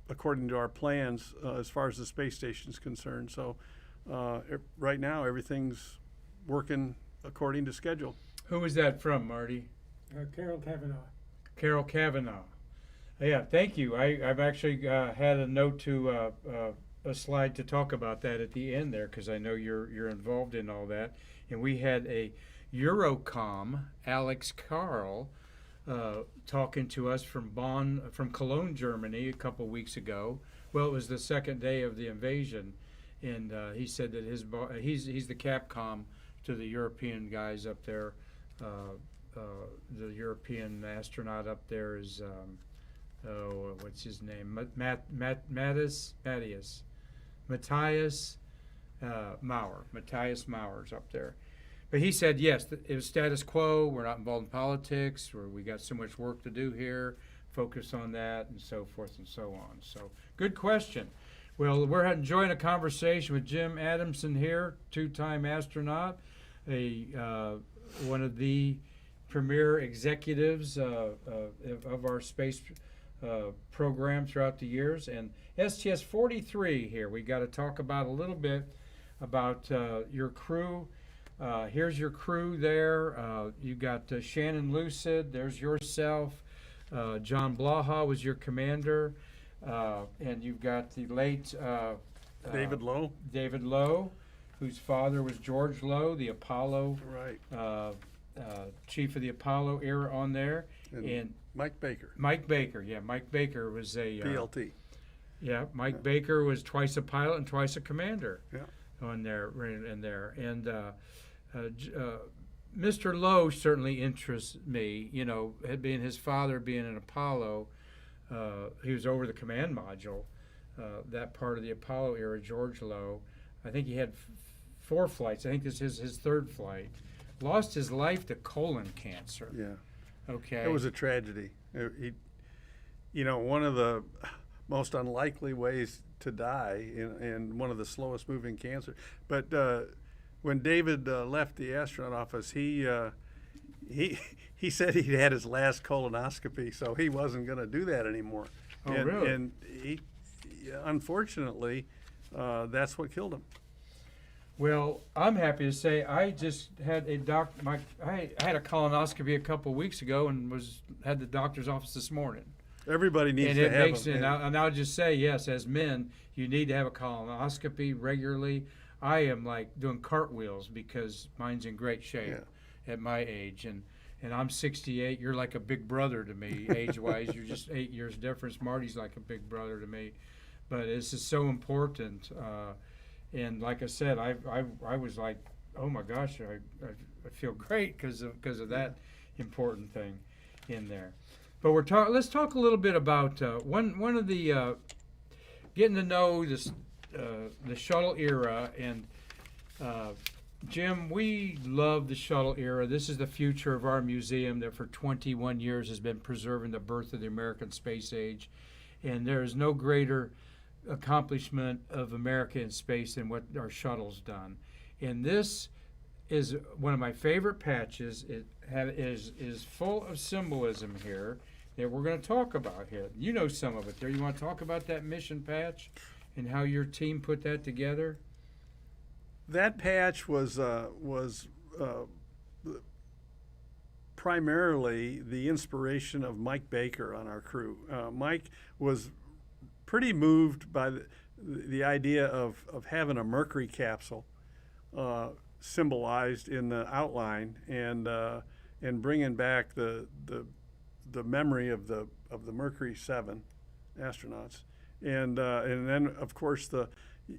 according to our plans as far as the space station is concerned. So right now everything's working according to schedule. Who was that from, Marty? Carol Kavanaugh. Carol Kavanaugh. Yeah, thank you. I've actually had a note to a slide to talk about that at the end there, because I know you're involved in all that. And we had a Eurocom, Alex Carl, talking to us from Cologne, Germany, a couple weeks ago. Well, it was the second day of the invasion, and he said that he's the Capcom to the European guys up there. The European astronaut up there is what's his name? Matthias Maurer. Matthias Maurer's up there. But he said, yes, it was status quo. We're not involved in politics. We got so much work to do here. Focus on that, and so forth and so on. So, good question. Well, we're enjoying a conversation with Jim Adamson here, two-time astronaut, one of the premier executives of our space program throughout the years. And STS 43 here, we got to talk about a little bit about your crew. Here's your crew there. You got Shannon Lucid, there's yourself. John Blaha was your commander. And you've got the late David Lowe, whose father was George Lowe, the Apollo chief of the Apollo era on there. And Mike Baker. Mike Baker was a PLT. Mike Baker was twice a pilot and twice a commander. Yeah. On there, in there, and Mr. Lowe certainly interests me. You know, being his father being an Apollo, he was over the command module, that part of the Apollo era. George Lowe, I think he had 4 flights. I think this is his 3rd flight. Lost his life to colon cancer. Yeah. Okay. It was a tragedy. One of the most unlikely ways to die and one of the slowest moving cancer. But when David left the astronaut office, he said he'd had his last colonoscopy, so he wasn't going to do that anymore. Oh, really? And he, unfortunately, that's what killed him. Well, I'm happy to say I just had I had a colonoscopy a couple weeks ago and had the doctor's office this morning. Everybody needs And to it have makes, them. and I'll just say, yes, as men, you need to have a colonoscopy regularly. I am like doing cartwheels because mine's in great shape at my age. And I'm 68. You're like a big brother to me, age-wise. You're just 8 years difference. Marty's like a big brother to me. But this is so important. And like I said, I was like, oh my gosh, I feel great because of that important thing in there. But let's talk a little bit about one of the getting to know this the shuttle era. And Jim, we love the shuttle era. This is the future of our museum that for 21 years has been preserving the birth of the American space age. And there is no greater accomplishment of America in space than what our shuttle's done. And this is one of my favorite patches. It is full of symbolism here that we're going to talk about here. You know some of it there. You want to talk about that mission patch and how your team put that together? That patch was primarily the inspiration of Mike Baker on our crew. Mike was pretty moved by the idea of having a Mercury capsule symbolized in the outline, and bringing back the memory of the Mercury 7 astronauts, and then of course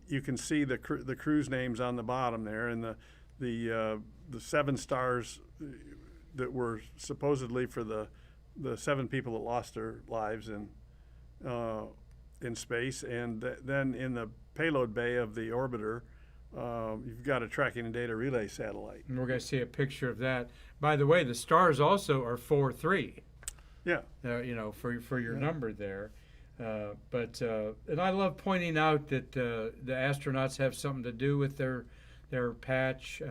you can see the crew's names on the bottom there, and the 7 stars that were supposedly for the 7 people that lost their lives in space, and then in the payload bay of the orbiter, you've got a tracking and data relay satellite. And we're going to see a picture of that. By the way, the stars also are 4-3. Yeah. For your number there. And I love pointing out that the astronauts have something to do with their patch.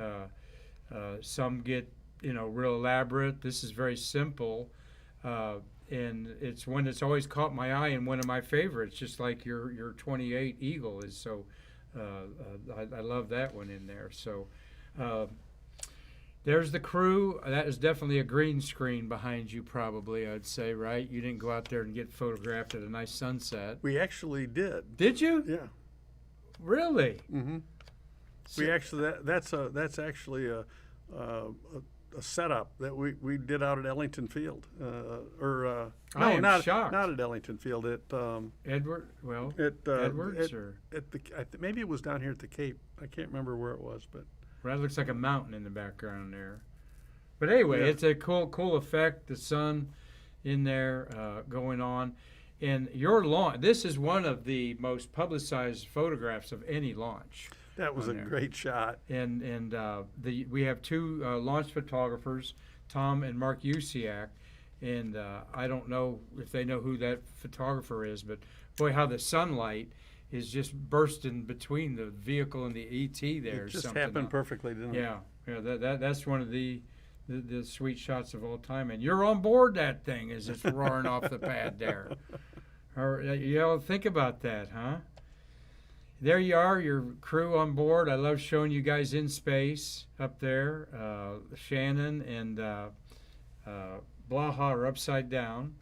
Some get real elaborate. This is very simple, and it's one that's always caught my eye and one of my favorites. Just like your 28 Eagle is so. I love that one in there. So. There's the crew. That is definitely a green screen behind you, probably, I'd say, right? You didn't go out there and get photographed at a nice sunset. We actually did. Did you? Yeah. Really? Mm-hmm. We actually that's actually a setup that we did out at Ellington Field, I am not shocked. not at Ellington Field, at Edwards, or maybe it was down here at the Cape. I can't remember where it was, but. well, that looks like a mountain in the background there. But anyway, It's a cool effect. The sun in there going on, and your launch. This is one of the most publicized photographs of any launch. That was a great shot. And we have 2 launch photographers, Tom and Mark Usiak, and I don't know if they know who that photographer is, but boy, how the sunlight is just bursting between the vehicle and the ET there. It just happened perfectly, didn't it? Yeah. That's one of the sweet shots of all time, and you're on board that thing as it's roaring off the pad there. Or think about that, huh? There you are, your crew on board. I love showing you guys in space up there. Shannon and Blaha are upside down.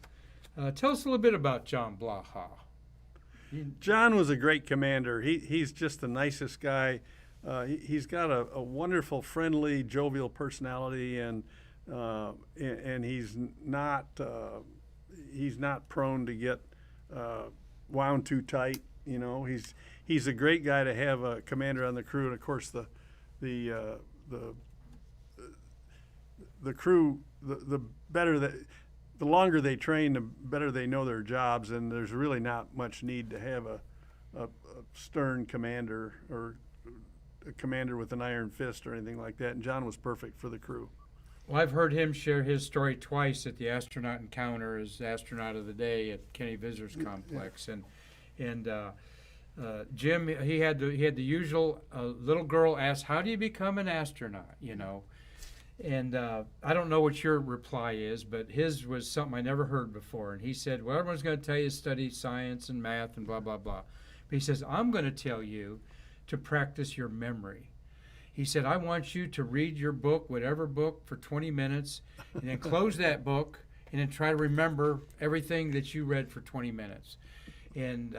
Tell us a little bit about John Blaha. John was a great commander. He's just the nicest guy. He's got a wonderful, friendly, jovial personality, and he's not prone to get wound too tight. He's a great guy to have a commander on the crew, and of course the crew, the better that. The longer they train, the better they know their jobs, and there's really not much need to have a stern commander or a commander with an iron fist or anything like that. And John was perfect for the crew. Well, I've heard him share his story twice at the astronaut encounter as astronaut of the day at Kennedy Visitors Complex, and Jim, he had the usual little girl ask, "How do you become an astronaut?" And I don't know what your reply is, but his was something I never heard before. And he said, well, everyone's going to tell you to study science and math and blah, blah, blah. But he says, I'm going to tell you to practice your memory. He said, I want you to read your book, whatever book, for 20 minutes, and then close that book and then try to remember everything that you read for 20 minutes. And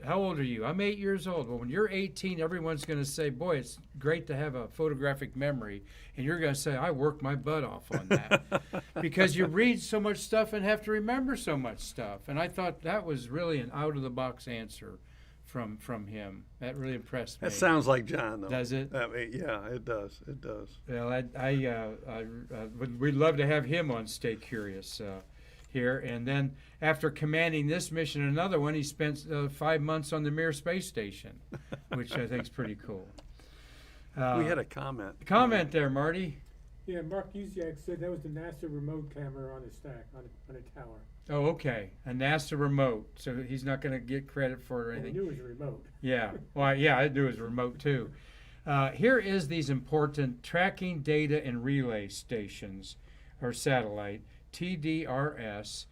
how old are you? I'm 8 years old. Well, when you're 18, everyone's going to say, boy, it's great to have a photographic memory. And you're going to say, I worked my butt off on that. Because you read so much stuff and have to remember so much stuff. And I thought that was really an out-of-the-box answer from him. That really impressed me. That sounds like John, though. Does it? Yeah, it does. It does. Well, we'd love to have him on Stay Curious here. And then after commanding this mission and another one, he spent 5 months on the Mir space station, which I think is pretty cool. We had a comment. Comment there, Marty. Yeah, Mark Usiak said that was the NASA remote camera on the stack, on a tower. Oh, okay. A NASA remote. So he's not going to get credit for it or Well, we anything. knew it was a remote. Yeah. Well, yeah, I knew it was a remote too. Here is these important tracking data and relay stations, or satellite, TDRS.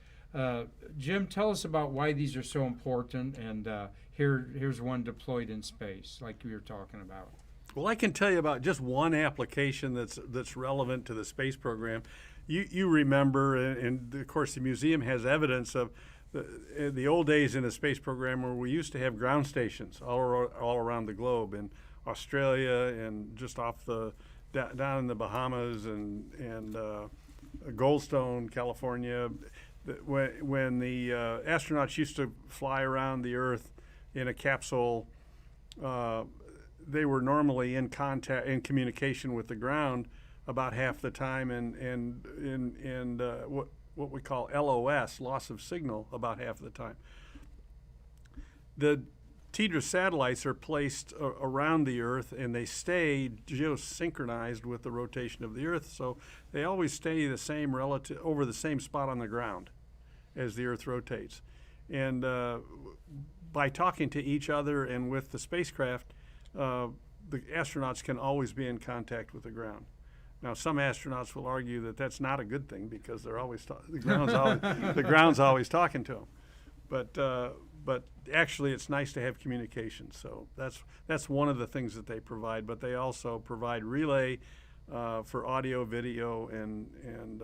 Jim, tell us about why these are so important, and here's one deployed in space, like we were talking about. Well, I can tell you about just one application that's relevant to the space program. You remember, and of course the museum has evidence of the old days in the space program where we used to have ground stations all around the globe, in Australia and just off down in the Bahamas and Goldstone, California. When the astronauts used to fly around the Earth in a capsule, they were normally in communication with the ground about half the time, and what we call LOS, loss of signal, about half the time. The TDRS satellites are placed around the Earth, and they stay geosynchronized with the rotation of the Earth, so they always stay the same over the same spot on the ground as the Earth rotates. And by talking to each other and with the spacecraft, the astronauts can always be in contact with the ground. Now, some astronauts will argue that that's not a good thing because they're always the ground's always talking to them. But actually, it's nice to have communication. So that's one of the things that they provide. But they also provide relay for audio, video, and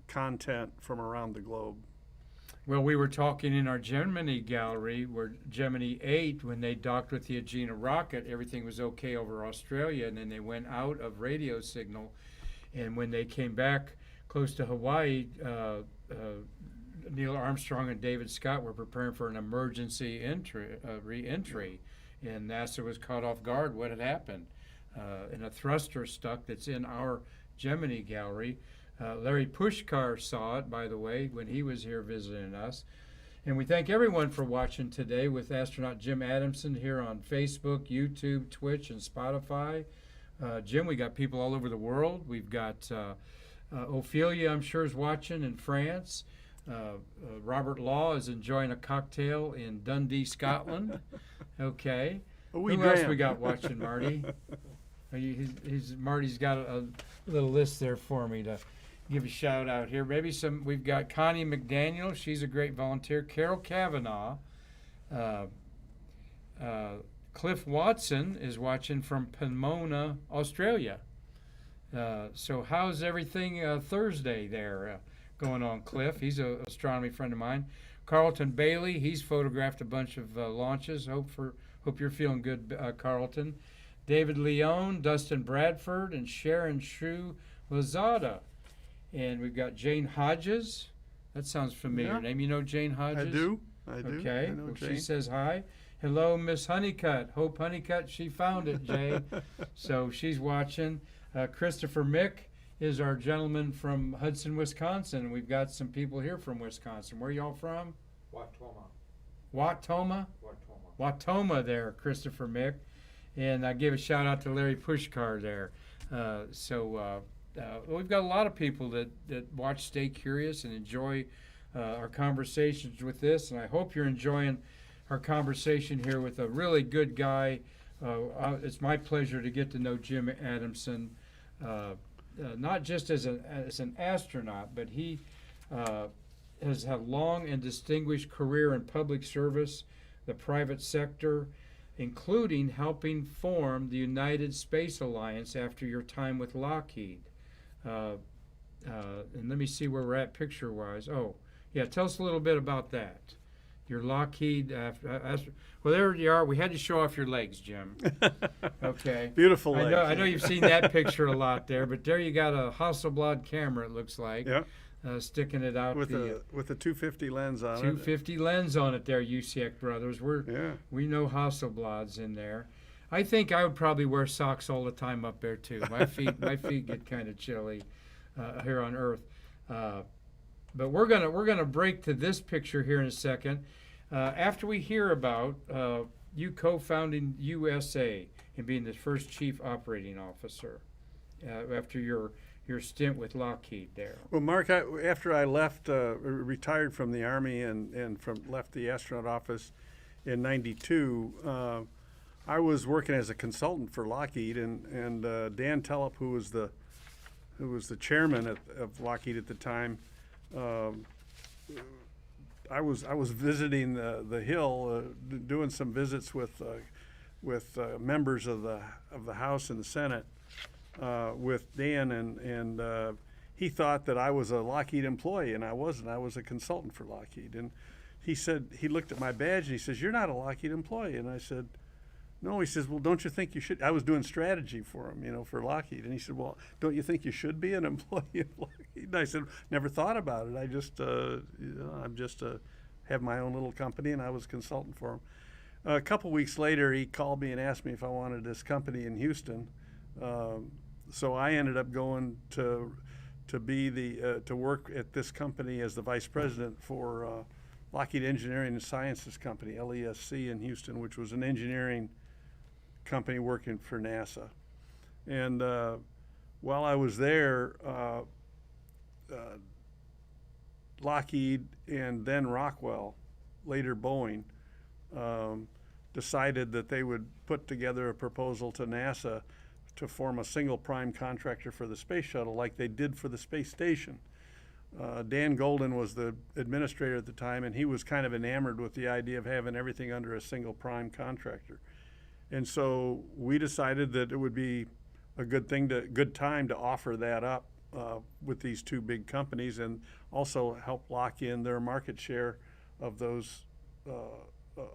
content from around the globe. Well, we were talking in our Gemini gallery where Gemini 8, when they docked with the Agena rocket, everything was okay over Australia, and then they went out of radio signal. And when they came back close to Hawaii, Neil Armstrong and David Scott were preparing for an emergency re-entry, and NASA was caught off guard. What had happened? And a thruster stuck that's in our Gemini gallery. Larry Pushkar saw it, by the way, when he was here visiting us. And we thank everyone for watching today with Astronaut Jim Adamson here on Facebook, YouTube, Twitch, and Spotify. Jim, we got people all over the world. We've got Ophelia, I'm sure, is watching in France. Robert Law is enjoying a cocktail in Dundee, Scotland. Okay. Who else we got watching, Marty? Marty's got a little list there for me to give a shout out here. Maybe we've got Connie McDaniel. She's a great volunteer. Carol Kavanaugh. Cliff Watson is watching from Pomona, Australia. So how's everything Thursday there going on, Cliff? He's an astronomy friend of mine. Carlton Bailey, he's photographed a bunch of launches. Hope you're feeling good, Carlton. David Leone, Dustin Bradford, and Sharon Shrew Lazada. And we've got Jane Hodges. That sounds familiar name. You know Jane Hodges? I do. Okay. I know Well, Jane. she says hi. Hello, Miss Honeycutt. Hope Honeycutt, she found it, Jay. So she's watching. Christopher Mick is our gentleman from Hudson, Wisconsin. And we've got some people here from Wisconsin. Where y'all from? Watoma? Watoma there, Christopher Mick. And I give a shout out to Larry Pushkar there. We've got a lot of people that watch Stay Curious and enjoy our conversations with this. And I hope you're enjoying our conversation here with a really good guy. It's my pleasure to get to know Jim Adamson, not just as an astronaut, but he has had a long and distinguished career in public service, the private sector, including helping form the United Space Alliance after your time with Lockheed. And let me see where we're at picture-wise. Oh, yeah, tell us a little bit about that. Your Lockheed, well, there you are. We had to show off your legs, Jim. Okay. Beautiful I legs. know you've seen that picture a lot there, but there you got a Hasselblad camera, it looks like, Yeah, sticking it out with the a 250 lens on it. 250 lens on it there, UCEC brothers. Yeah. We know Hasselblads in there. I think I would probably wear socks all the time up there too. My feet get kind of chilly here on Earth. But we're gonna break to this picture here in a second. After we hear about you co-founding USA and being the first chief operating officer after your stint with Lockheed there. Well, Mark, after I left, retired from the Army and left the astronaut office in '92, I was working as a consultant for Lockheed, and Dan Telep, who was the chairman of Lockheed at the time, I was visiting the Hill, doing some visits with members of the House and the Senate with Dan, and he thought that I was a Lockheed employee, and I wasn't. I was a consultant for Lockheed, and he looked at my badge and he says, "You're not a Lockheed employee," and I said, "No." He says, "Well, don't you think you should?" I was doing strategy for him, for Lockheed. And he said, "Well, don't you think you should be an employee of Lockheed?" And I said, "Never thought about it. I just, I'm just have my own little company," and I was a consultant for him. A couple weeks later, he called me and asked me if I wanted this company in Houston. So I ended up going to work at this company as the vice president for Lockheed Engineering and Sciences Company, LESC, in Houston, which was an engineering company working for NASA. And while I was there, Lockheed and then Rockwell, later Boeing, decided that they would put together a proposal to NASA to form a single prime contractor for the space shuttle like they did for the space station. Dan Golden was the administrator at the time, and he was kind of enamored with the idea of having everything under a single prime contractor. And so we decided that it would be a good time to offer that up with these two big companies, and also help lock in their market share of those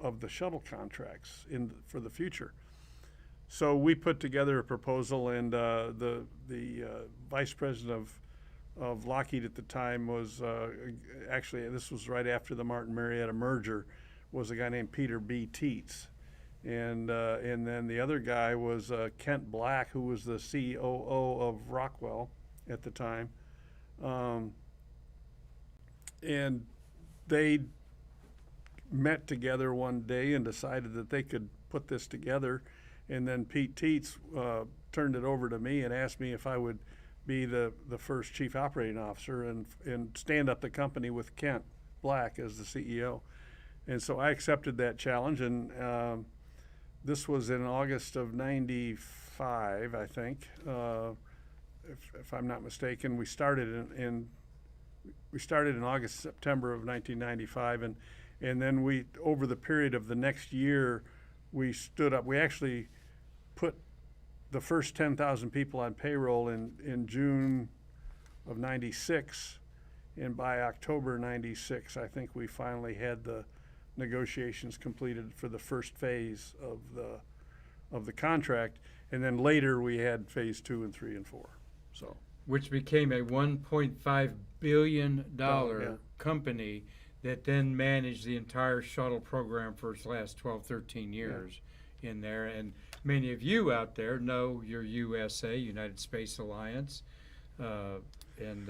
of the shuttle contracts for the future. So we put together a proposal, and the vice president of Lockheed at the time was actually, this was right after the Martin Marietta merger, was a guy named Peter B. Teets. And then the other guy was Kent Black, who was the COO of Rockwell at the time. And they met together one day and decided that they could put this together. And then Pete Teets turned it over to me and asked me if I would be the first chief operating officer and stand up the company with Kent Black as the CEO. And so I accepted that challenge, and this was in August of '95, I think, if I'm not mistaken. We started in August, September of 1995, and then over the period of the next year, we stood up. We actually put the first 10,000 people on payroll in June of '96, and by October '96, I think we finally had the negotiations completed for the first phase of the contract, and then later we had phase 2 and 3 and 4. So, which became a $1.5 billion yeah. company that then managed the entire shuttle program for its last 12, 13 years in there. And many of you out there know your USA, United Space Alliance, and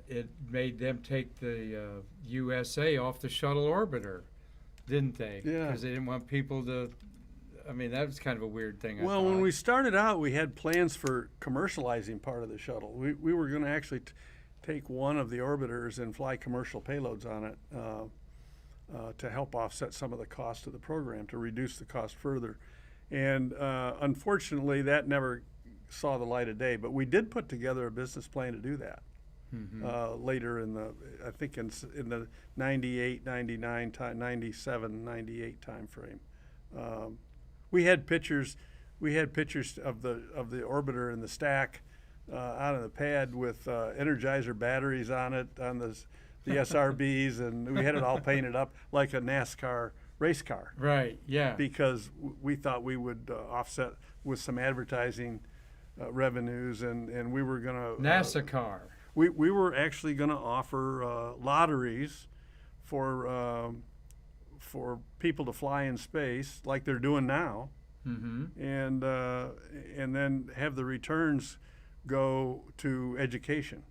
it made them take the USA off the shuttle orbiter, didn't they? Yeah. Because they didn't want people to, I mean, that was kind of a weird thing. well, when we started out, we had plans for commercializing part of the shuttle. We were going to actually take one of the orbiters and fly commercial payloads on it to help offset some of the cost of the program, to reduce the cost further. And unfortunately, that never saw the light of day. But we did put together a business plan to do that. Mm-hmm. Later I think in the 98, 99, 97, 98 time frame. We had pictures of the orbiter and the stack out of the pad with Energizer batteries on it, on the SRBs, and we had it all painted up like a NASCAR race car. Right, yeah. Because we thought we would offset with some advertising revenues, and we were going to NASA car. we were actually going to offer lotteries for people to fly in space like they're doing now, and then have the returns go to education.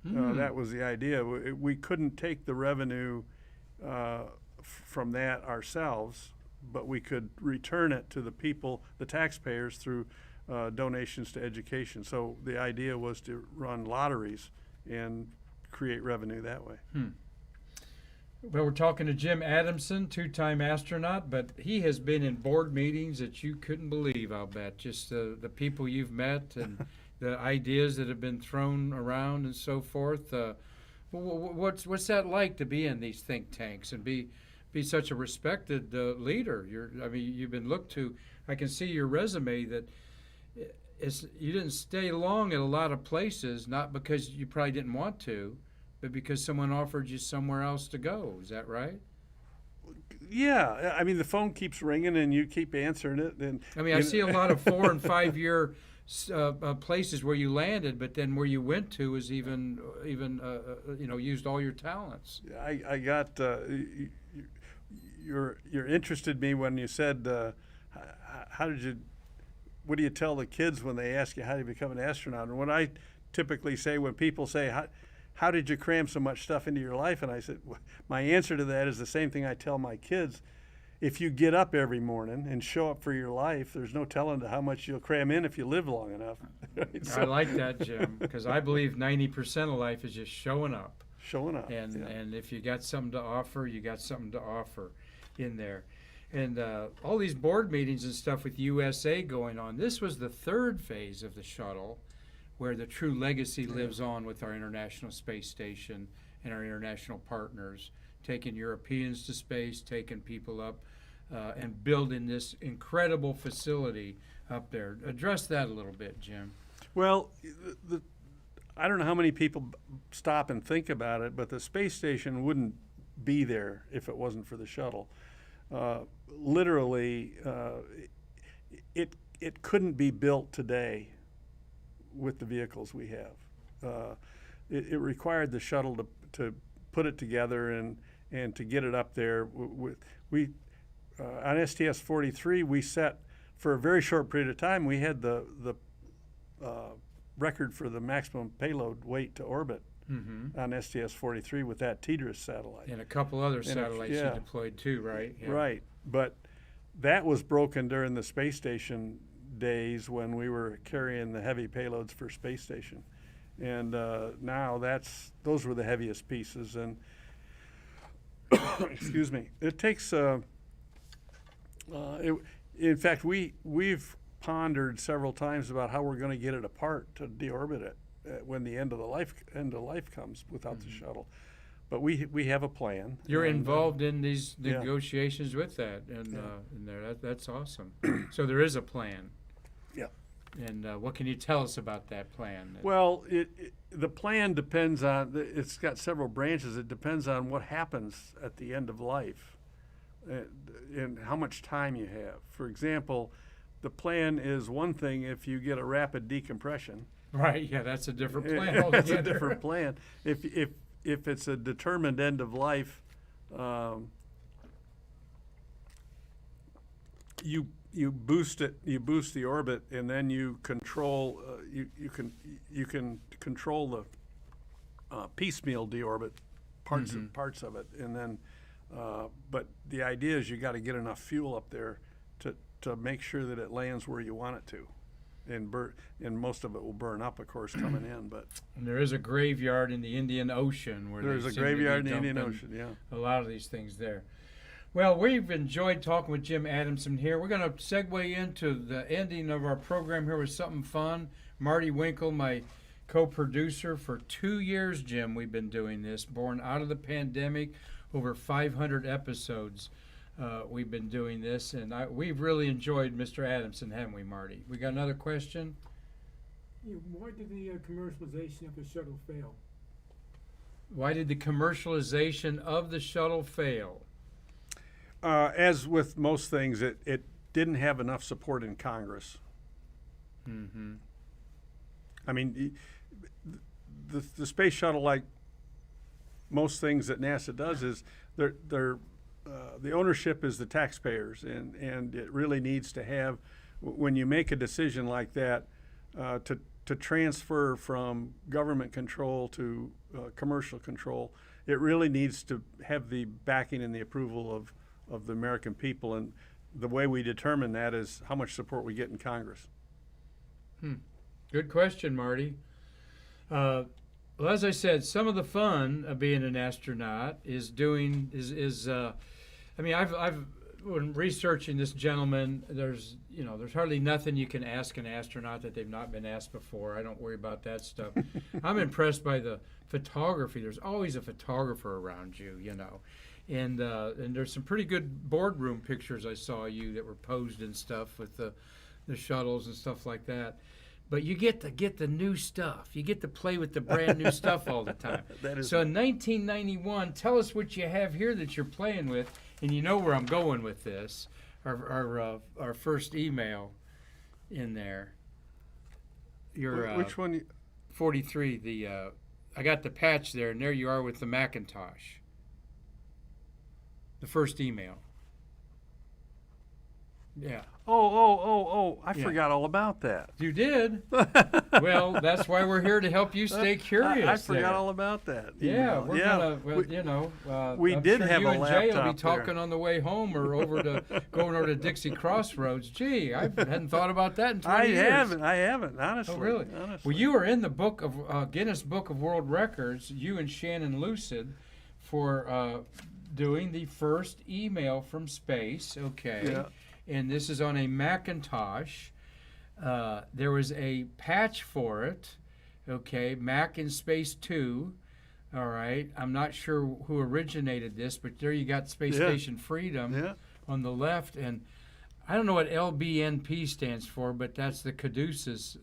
That was the idea. We couldn't take the revenue from that ourselves, but we could return it to the people, the taxpayers, through donations to education. So the idea was to run lotteries and create revenue that way. Well, we're talking to Jim Adamson, two-time astronaut, but he has been in board meetings that you couldn't believe, I'll bet. Just the people you've met and the ideas that have been thrown around and so forth. What's that like to be in these think tanks and be such a respected leader? You've been looked to. I can see your resume that you didn't stay long at a lot of places, not because you probably didn't want to, but because someone offered you somewhere else to go. Is that right? Yeah, I mean the phone keeps ringing and you keep answering it. And I see a lot of 4 and 5 year places where you landed, but then where you went to was even used all your talents. I got you're interested me when you said what do you tell the kids when they ask you how do you become an astronaut? And what I typically say when people say how did you cram so much stuff into your life? And I said, my answer to that is the same thing I tell my kids. If you get up every morning and show up for your life, there's no telling how much you'll cram in if you live long enough. I like that, Jim, because I believe 90% of life is just showing up. Showing up. And if you got something to offer, you got something to offer in there. And all these board meetings and stuff with USA going on, this was the third phase of the shuttle, where the true legacy lives on with our International Space Station and our international partners, taking Europeans to space, taking people up, and building this incredible facility up there. Address that a little bit, Jim. Well, I don't know how many people stop and think about it, but the space station wouldn't be there if it wasn't for the shuttle. Literally, it couldn't be built today with the vehicles we have. It required the shuttle to put it together and to get it up there. On STS-43, we set, for a very short period of time, we had the record for the maximum payload weight to orbit on STS-43 with that TDRS satellite. And a couple other satellites you deployed too, right? Yeah. Right, but that was broken during the space station days when we were carrying the heavy payloads for space station. And now those were the heaviest pieces. And excuse me, it takes, in fact, we've pondered several times about how we're going to get it apart to deorbit it when the end of life comes without the shuttle. But we have a plan. You're involved in these negotiations with that, and in there. That's awesome. So there is a plan. Yeah. And what can you tell us about that plan? Well, the plan depends on, it's got several branches. It depends on what happens at the end of life and how much time you have. For example, the plan is one thing if you get a rapid decompression. Right, yeah, that's a different plan altogether. That's a different plan. If it's a determined end of life, you boost it, you boost the orbit, and then you control. You can control the piecemeal deorbit parts of it, and then. But the idea is you got to get enough fuel up there to make sure that it lands where you want it to. And most of it will burn up, of course, coming in. But and there is a graveyard in the Indian Ocean where there's a graveyard in the Indian Ocean. Yeah, a lot of these things there. Well, we've enjoyed talking with Jim Adamson here. We're going to segue into the ending of our program here with something fun. Marty Winkle, my co-producer for 2 years, Jim, we've been doing this. Born out of the pandemic, over 500 episodes. We've been doing this, and we've really enjoyed Mr. Adamson, haven't we, Marty? We got another question? Yeah, why did the commercialization of the shuttle fail? Why did the commercialization of the shuttle fail? As with most things, it didn't have enough support in Congress. Mm-hmm. I mean, the space shuttle, like most things that NASA does, is the ownership is the taxpayers, and it really needs to have, when you make a decision like that, to transfer from government control to commercial control, it really needs to have the backing and the approval of the American people, and the way we determine that is how much support we get in Congress. Good question, Marty. Well, as I said, some of the fun of being an astronaut is I mean, I've when researching this gentleman, there's hardly nothing you can ask an astronaut that they've not been asked before. I don't worry about that stuff. I'm impressed by the photography. There's always a photographer around you, and there's some pretty good boardroom pictures I saw you that were posed and stuff with the shuttles and stuff like that. But you get to get the new stuff. You get to play with the brand new stuff all the time. So in 1991, tell us what you have here that you're playing with, and you know where I'm going with this. Our first email in there. Your Which one? 43. I got the patch there, and there you are with the Macintosh. The first email. Yeah. Oh! I Yeah. forgot all about that. You did? Well, that's why we're here to help you stay curious. I forgot there. all about that. Yeah, email. we're gonna. Well, we I'm did sure have you a and Jay will laptop be there. talking on the way home or going over to Dixie Crossroads. Gee, I hadn't thought about that in 20 years. I haven't, honestly. Oh, really? Honestly. Well, you were in the book of Guinness Book of World Records. You and Shannon Lucid for doing the first email from space. Okay. Yeah. And this is on a Macintosh. There was a patch for it. Okay, Mac in Space 2. All right. I'm not sure who originated this, but there you got Space Station Freedom on the left. And I don't know what LBNP stands for, but that's the Caduceus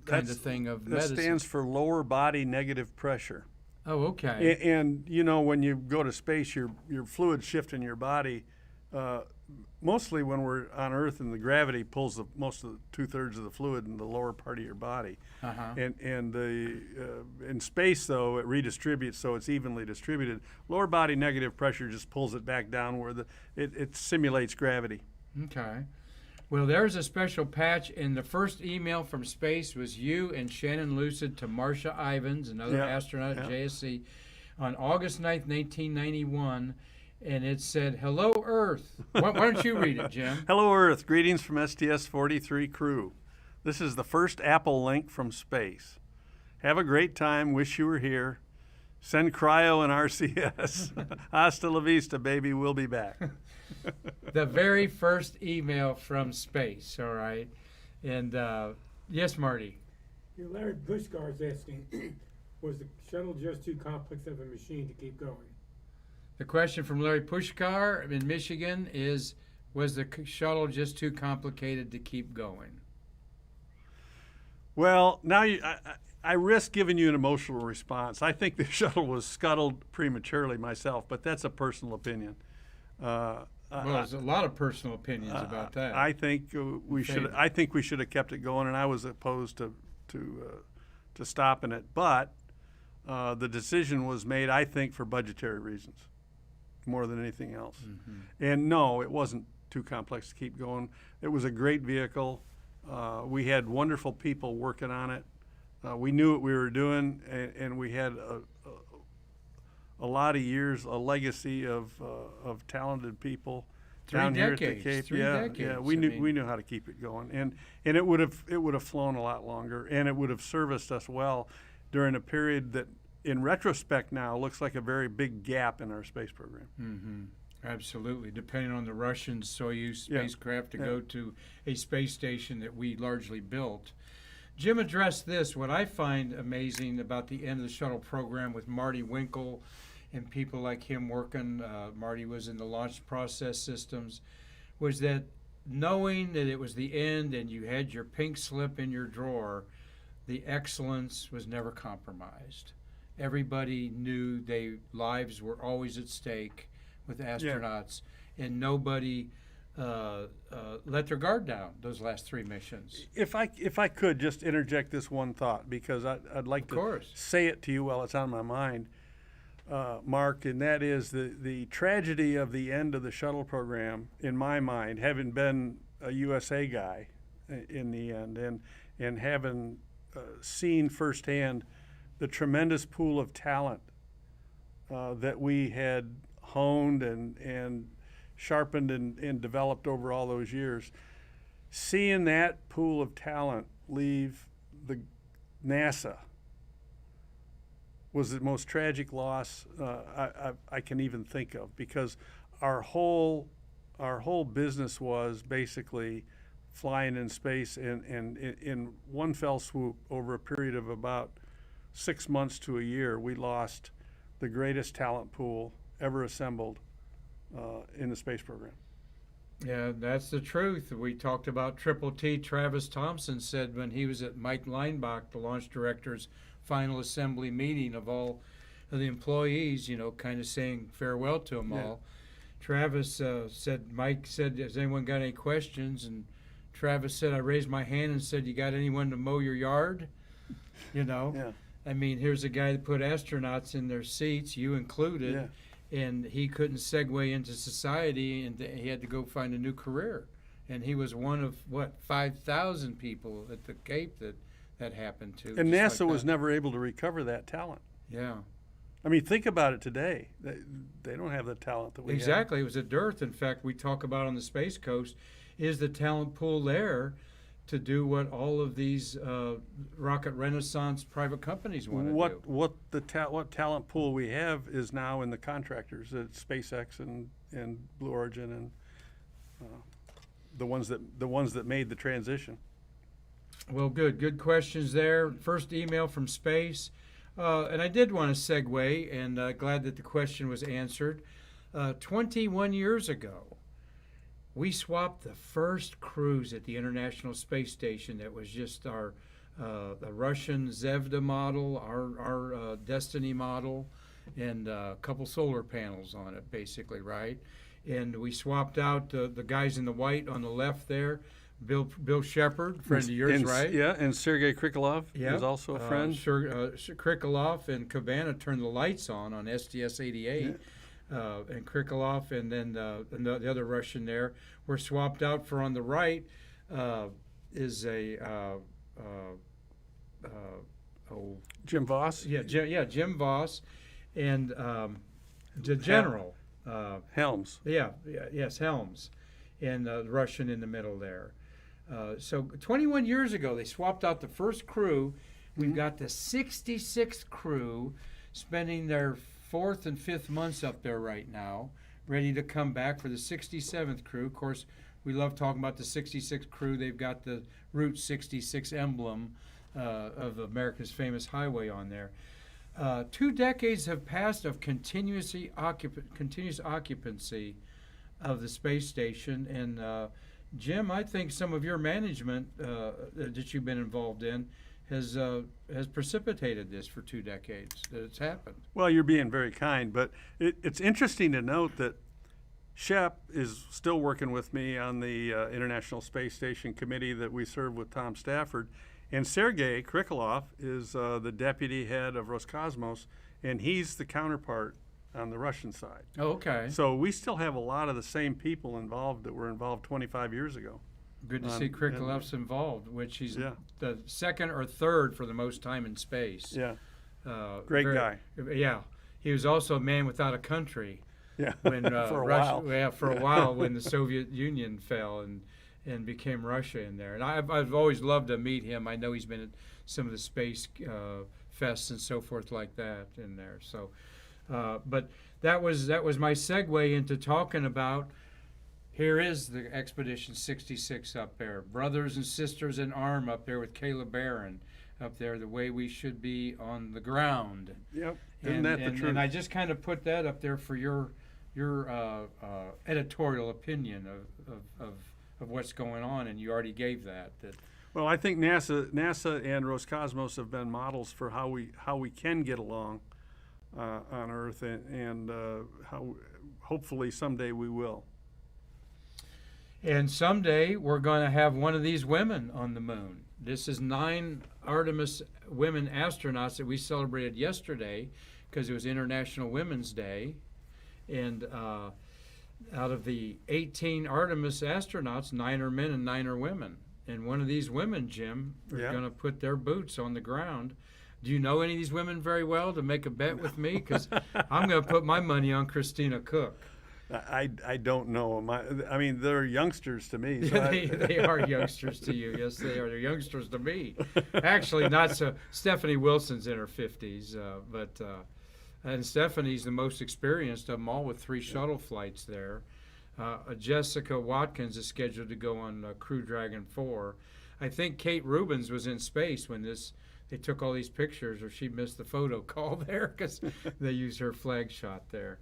kind of thing of medicine. That stands for lower body negative pressure. Oh, okay. And when you go to space, your fluids shift in your body. Mostly when we're on Earth and the gravity pulls most of the 2/3 of the fluid in the lower part of your body. Uh-huh. And in space, though, it redistributes, so it's evenly distributed. Lower body negative pressure just pulls it back down where it simulates gravity. Okay. Well, there's a special patch, and the first email from space was you and Shannon Lucid to Marcia Ivins, another astronaut at JSC, on August 9th, 1991. And it said, "Hello, Earth." Why don't you read it, Jim? Hello, Earth. Greetings from STS-43 crew. This is the first Apple link from space. Have a great time. Wish you were here. Send cryo and RCS. Hasta la vista, baby. We'll be back. The very first email from space, all right? And, yes, Marty? Larry Pushkar is asking, was the shuttle just too complex of a machine to keep going? The question from Larry Pushkar in Michigan is, was the shuttle just too complicated to keep going? Well, now I risk giving you an emotional response. I think the shuttle was scuttled prematurely myself, but that's a personal opinion. Well, there's a lot of personal opinions about that. I think we should. I think we should have kept it going, and I was opposed to stopping it. But the decision was made, I think, for budgetary reasons, more than anything else. Mm-hmm. And no, it wasn't too complex to keep going. It was a great vehicle. We had wonderful people working on it. We knew what we were doing, and we had a lot of years, a legacy of talented people down here at the Cape. Three decades. We knew how to keep it going, and it would have flown a lot longer, and it would have serviced us well during a period that, in retrospect now, looks like a very big gap in our space program. Mm-hmm. Absolutely, depending on the Russian Soyuz spacecraft to go to a space station that we largely built. Jim addressed this. What I find amazing about the end of the shuttle program with Marty Winkle and people like him working, Marty was in the launch process systems, was that knowing that it was the end and you had your pink slip in your drawer, the excellence was never compromised. Everybody knew lives were always at stake with astronauts, and nobody let their guard down those last 3 missions. If I could just interject this one thought, because I'd like Of to course. say it to you while it's on my mind, Mark, and that is the tragedy of the end of the shuttle program, in my mind, having been a USA guy in the end, and having seen firsthand the tremendous pool of talent that we had honed and sharpened and developed over all those years. Seeing that pool of talent leave the NASA was the most tragic loss I can even think of, because our whole business was basically flying in space, and in one fell swoop over a period of about 6 months to a year, we lost the greatest talent pool ever assembled in the space program. Yeah, that's the truth. We talked about Triple T. Travis Thompson said when he was at Mike Leinbach, the launch director's final assembly meeting of all of the employees, kind of saying farewell to them all. Travis said, Mike said, has anyone got any questions? And Travis said, I raised my hand and said, you got anyone to mow your yard? Yeah. I mean, here's a guy that put astronauts in their seats, you included, and he couldn't segue into society, and he had to go find a new career. And he was one of, 5,000 people at the Cape that happened to. And just NASA like was that. never able to recover that talent. Yeah. I mean, think about it today. They don't have the talent that we have. Exactly. It was a dearth. In fact, we talk about on the Space Coast, is the talent pool there to do what all of these rocket renaissance private companies want to do? What talent pool we have is now in the contractors at SpaceX and Blue Origin, and the ones that made the transition. Well, good questions there. First email from space. And I did want to segue, and glad that the question was answered. 21 years ago, we swapped the first cruise at the International Space Station. That was just our the Russian Zvezda model, our Destiny model, and a couple solar panels on it, basically, right? And we swapped out the guys in the white on the left there. Bill Shepard, friend of yours, right? Yeah, and Sergei Krikalev is also a friend. Krikalev and Cabana turned the lights on STS-88, and Krikalev and then the other Russian there were swapped out for on the right is a Jim Voss. Jim Voss, and the general Helms. Helms, and the Russian in the middle there. So 21 years ago, they swapped out the first crew. We've got the 66th crew spending their 4th and 5th months up there right now, ready to come back for the 67th crew. Of course, we love talking about the 66th crew. They've got the Route 66 emblem of America's famous highway on there. 2 decades have passed of continuous occupancy of the space station, and Jim, I think some of your management that you've been involved in has precipitated this for 2 decades that it's happened. Well, you're being very kind, but it's interesting to note that Shep is still working with me on the International Space Station committee that we serve with Tom Stafford, and Sergei Krikalev is the deputy head of Roscosmos, and he's the counterpart on the Russian side. Oh, okay. So we still have a lot of the same people involved that were involved 25 years ago. Good to see Krikalev's involved, which he's the 2nd or 3rd for the most time in space. Yeah. Great guy. Yeah. He was also a man without a country. Yeah. When for a Russia, while. Yeah, for a while when the Soviet Union fell and became Russia in there. And I've always loved to meet him. I know he's been at some of the space fests and so forth like that in there. So. But that was my segue into talking about, here is the Expedition 66 up there, brothers and sisters in arm up there with Caleb Barron up there, the way we should be on the ground. Yep, isn't that the truth? And I just kind of put that up there for your editorial opinion of what's going on, and you already gave that Well, I think NASA and Roscosmos have been models for how we can get along on Earth, and how hopefully someday we will. And someday we're going to have one of these women on the moon. This is 9 Artemis women astronauts that we celebrated yesterday because it was International Women's Day. And out of the 18 Artemis astronauts, 9 are men and 9 are women. And one of these women, Jim, is Yeah. going to put their boots on the ground. Do you know any of these women very well to make a bet with me? Because I'm going to put my money on Christina Cook. I don't know 'em. I mean, they're youngsters to me. So They are youngsters to you. Yes, they are. They're youngsters to me. Actually, not so. Stephanie Wilson's in her 50s, and Stephanie's the most experienced of them all with 3 shuttle flights there. Jessica Watkins is scheduled to go on Crew Dragon 4. I think Kate Rubins was in space when they took all these pictures, or she missed the photo call there because they used her flag shot there.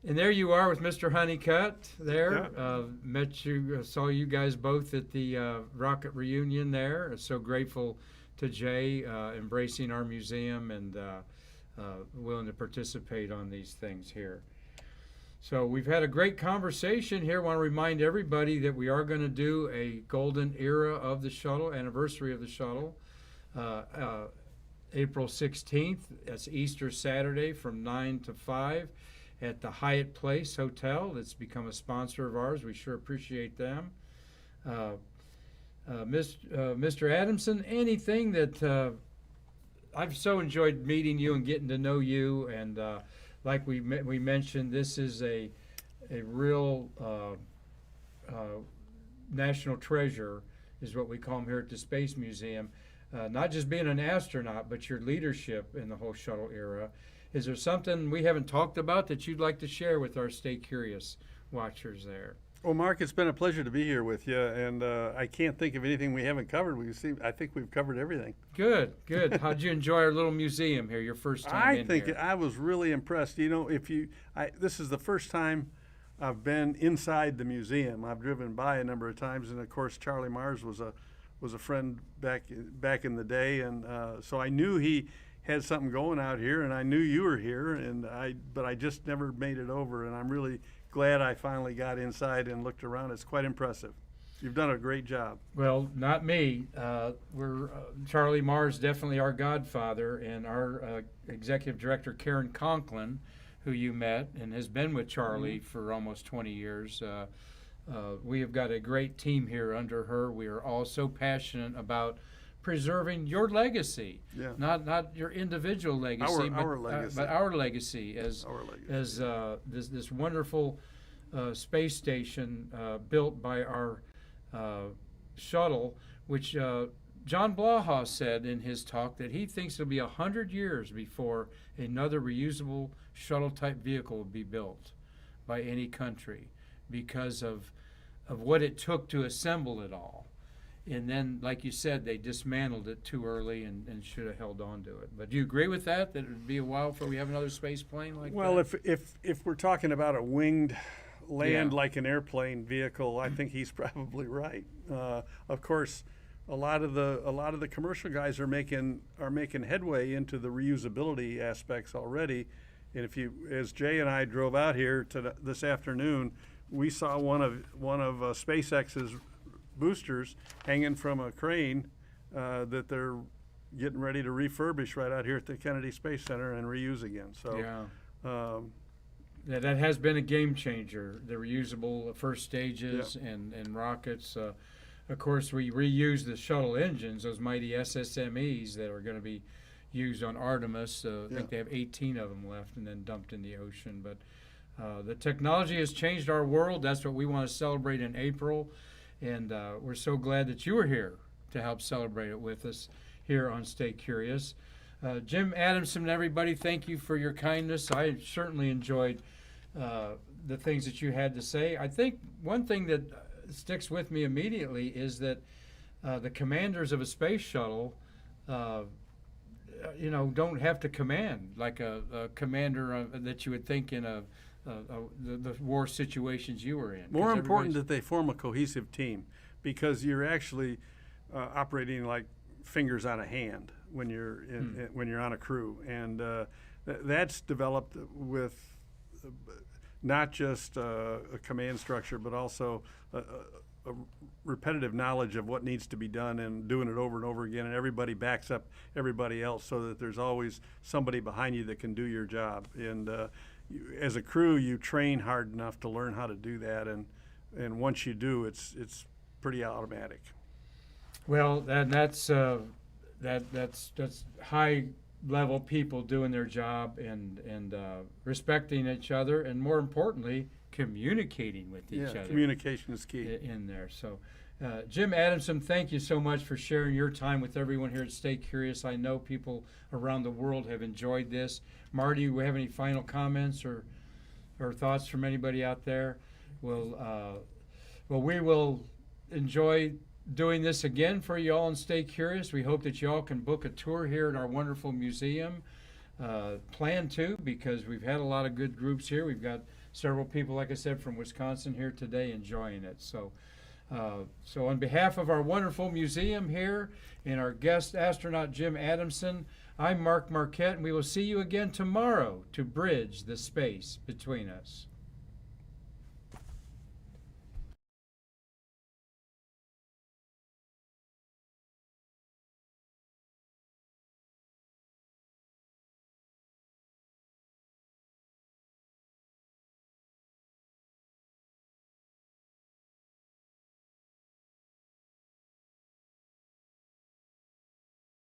And there you are with Mr. Honeycutt there. Yeah. Met you, saw you guys both at the rocket reunion there. So grateful to Jay embracing our museum and willing to participate on these things here. So we've had a great conversation here. I want to remind everybody that we are going to do a golden era of the shuttle, anniversary of the shuttle, April 16th. That's Easter Saturday from 9 to 5. At the Hyatt Place Hotel. That's become a sponsor of ours. We sure appreciate them. Mr. Adamson, anything that I've so enjoyed meeting you and getting to know you, and like we mentioned, this is a real national treasure, is what we call them here at the Space Museum. Not just being an astronaut, but your leadership in the whole shuttle era. Is there something we haven't talked about that you'd like to share with our Stay Curious watchers there? Well, Mark, it's been a pleasure to be here with you, and I can't think of anything we haven't covered. I think we've covered everything. Good, good. How'd you enjoy our little museum here, your first time in here? I was really impressed. You know, this is the first time I've been inside the museum. I've driven by a number of times, and of course, Charlie Mars was a friend back in the day, and so I knew he had something going out here, and I knew you were here, but I just never made it over, and I'm really glad I finally got inside and looked around. It's quite impressive. You've done a great job. Well, not me. Charlie Mars, definitely our godfather, and our executive director, Karen Conklin, who you met and has been with Charlie for almost 20 years. We have got a great team here under her. We are all so passionate about preserving your legacy, not your individual legacy, our legacy. But our legacy as this wonderful space station built by our shuttle, which John Blaha said in his talk that he thinks it'll be 100 years before another reusable shuttle-type vehicle will be built by any country because of what it took to assemble it all. And then, like you said, they dismantled it too early and should have held on to it. But do you agree with that it would be a while before we have another space plane like that? Well, if we're talking about a winged land like an airplane vehicle, I think he's probably right. Of course, a lot of the commercial guys are making headway into the reusability aspects already. And as Jay and I drove out here this afternoon, we saw one of SpaceX's boosters hanging from a crane that they're getting ready to refurbish right out here at the Kennedy Space Center and reuse again. So that has been a game changer, the reusable first stages and rockets. Of course, we reuse the shuttle engines, those mighty SSMEs that are going to be used on Artemis. I think they have 18 of them left and then dumped in the ocean. But the technology has changed our world. That's what we want to celebrate in April. And we're so glad that you were here to help celebrate it with us here on Stay Curious. Jim Adamson and everybody, thank you for your kindness. I certainly enjoyed the things that you had to say. I think one thing that sticks with me immediately is that the commanders of a space shuttle don't have to command like a commander that you would think in the war situations you were in. More important that they form a cohesive team, because you're actually operating like fingers on a hand when you're when you're on a crew, and that's developed with not just a command structure, but also a repetitive knowledge of what needs to be done and doing it over and over again, and everybody backs up everybody else so that there's always somebody behind you that can do your job. And as a crew, you train hard enough to learn how to do that, and once you do, it's pretty automatic. Well, that's high level people doing their job and respecting each other, and more importantly, communicating with each other. Communication is key. In there. So, Jim Adamson, thank you so much for sharing your time with everyone here at Stay Curious. I know people around the world have enjoyed this. Marty, do we have any final comments or thoughts from anybody out there? Well, we will enjoy doing this again for you all and Stay Curious. We hope that you all can book a tour here at our wonderful museum. Plan to, because we've had a lot of good groups here. We've got several people, like I said, from Wisconsin here today enjoying it. So on behalf of our wonderful museum here and our guest astronaut Jim Adamson, I'm Marquette, and we will see you again tomorrow to bridge the space between us.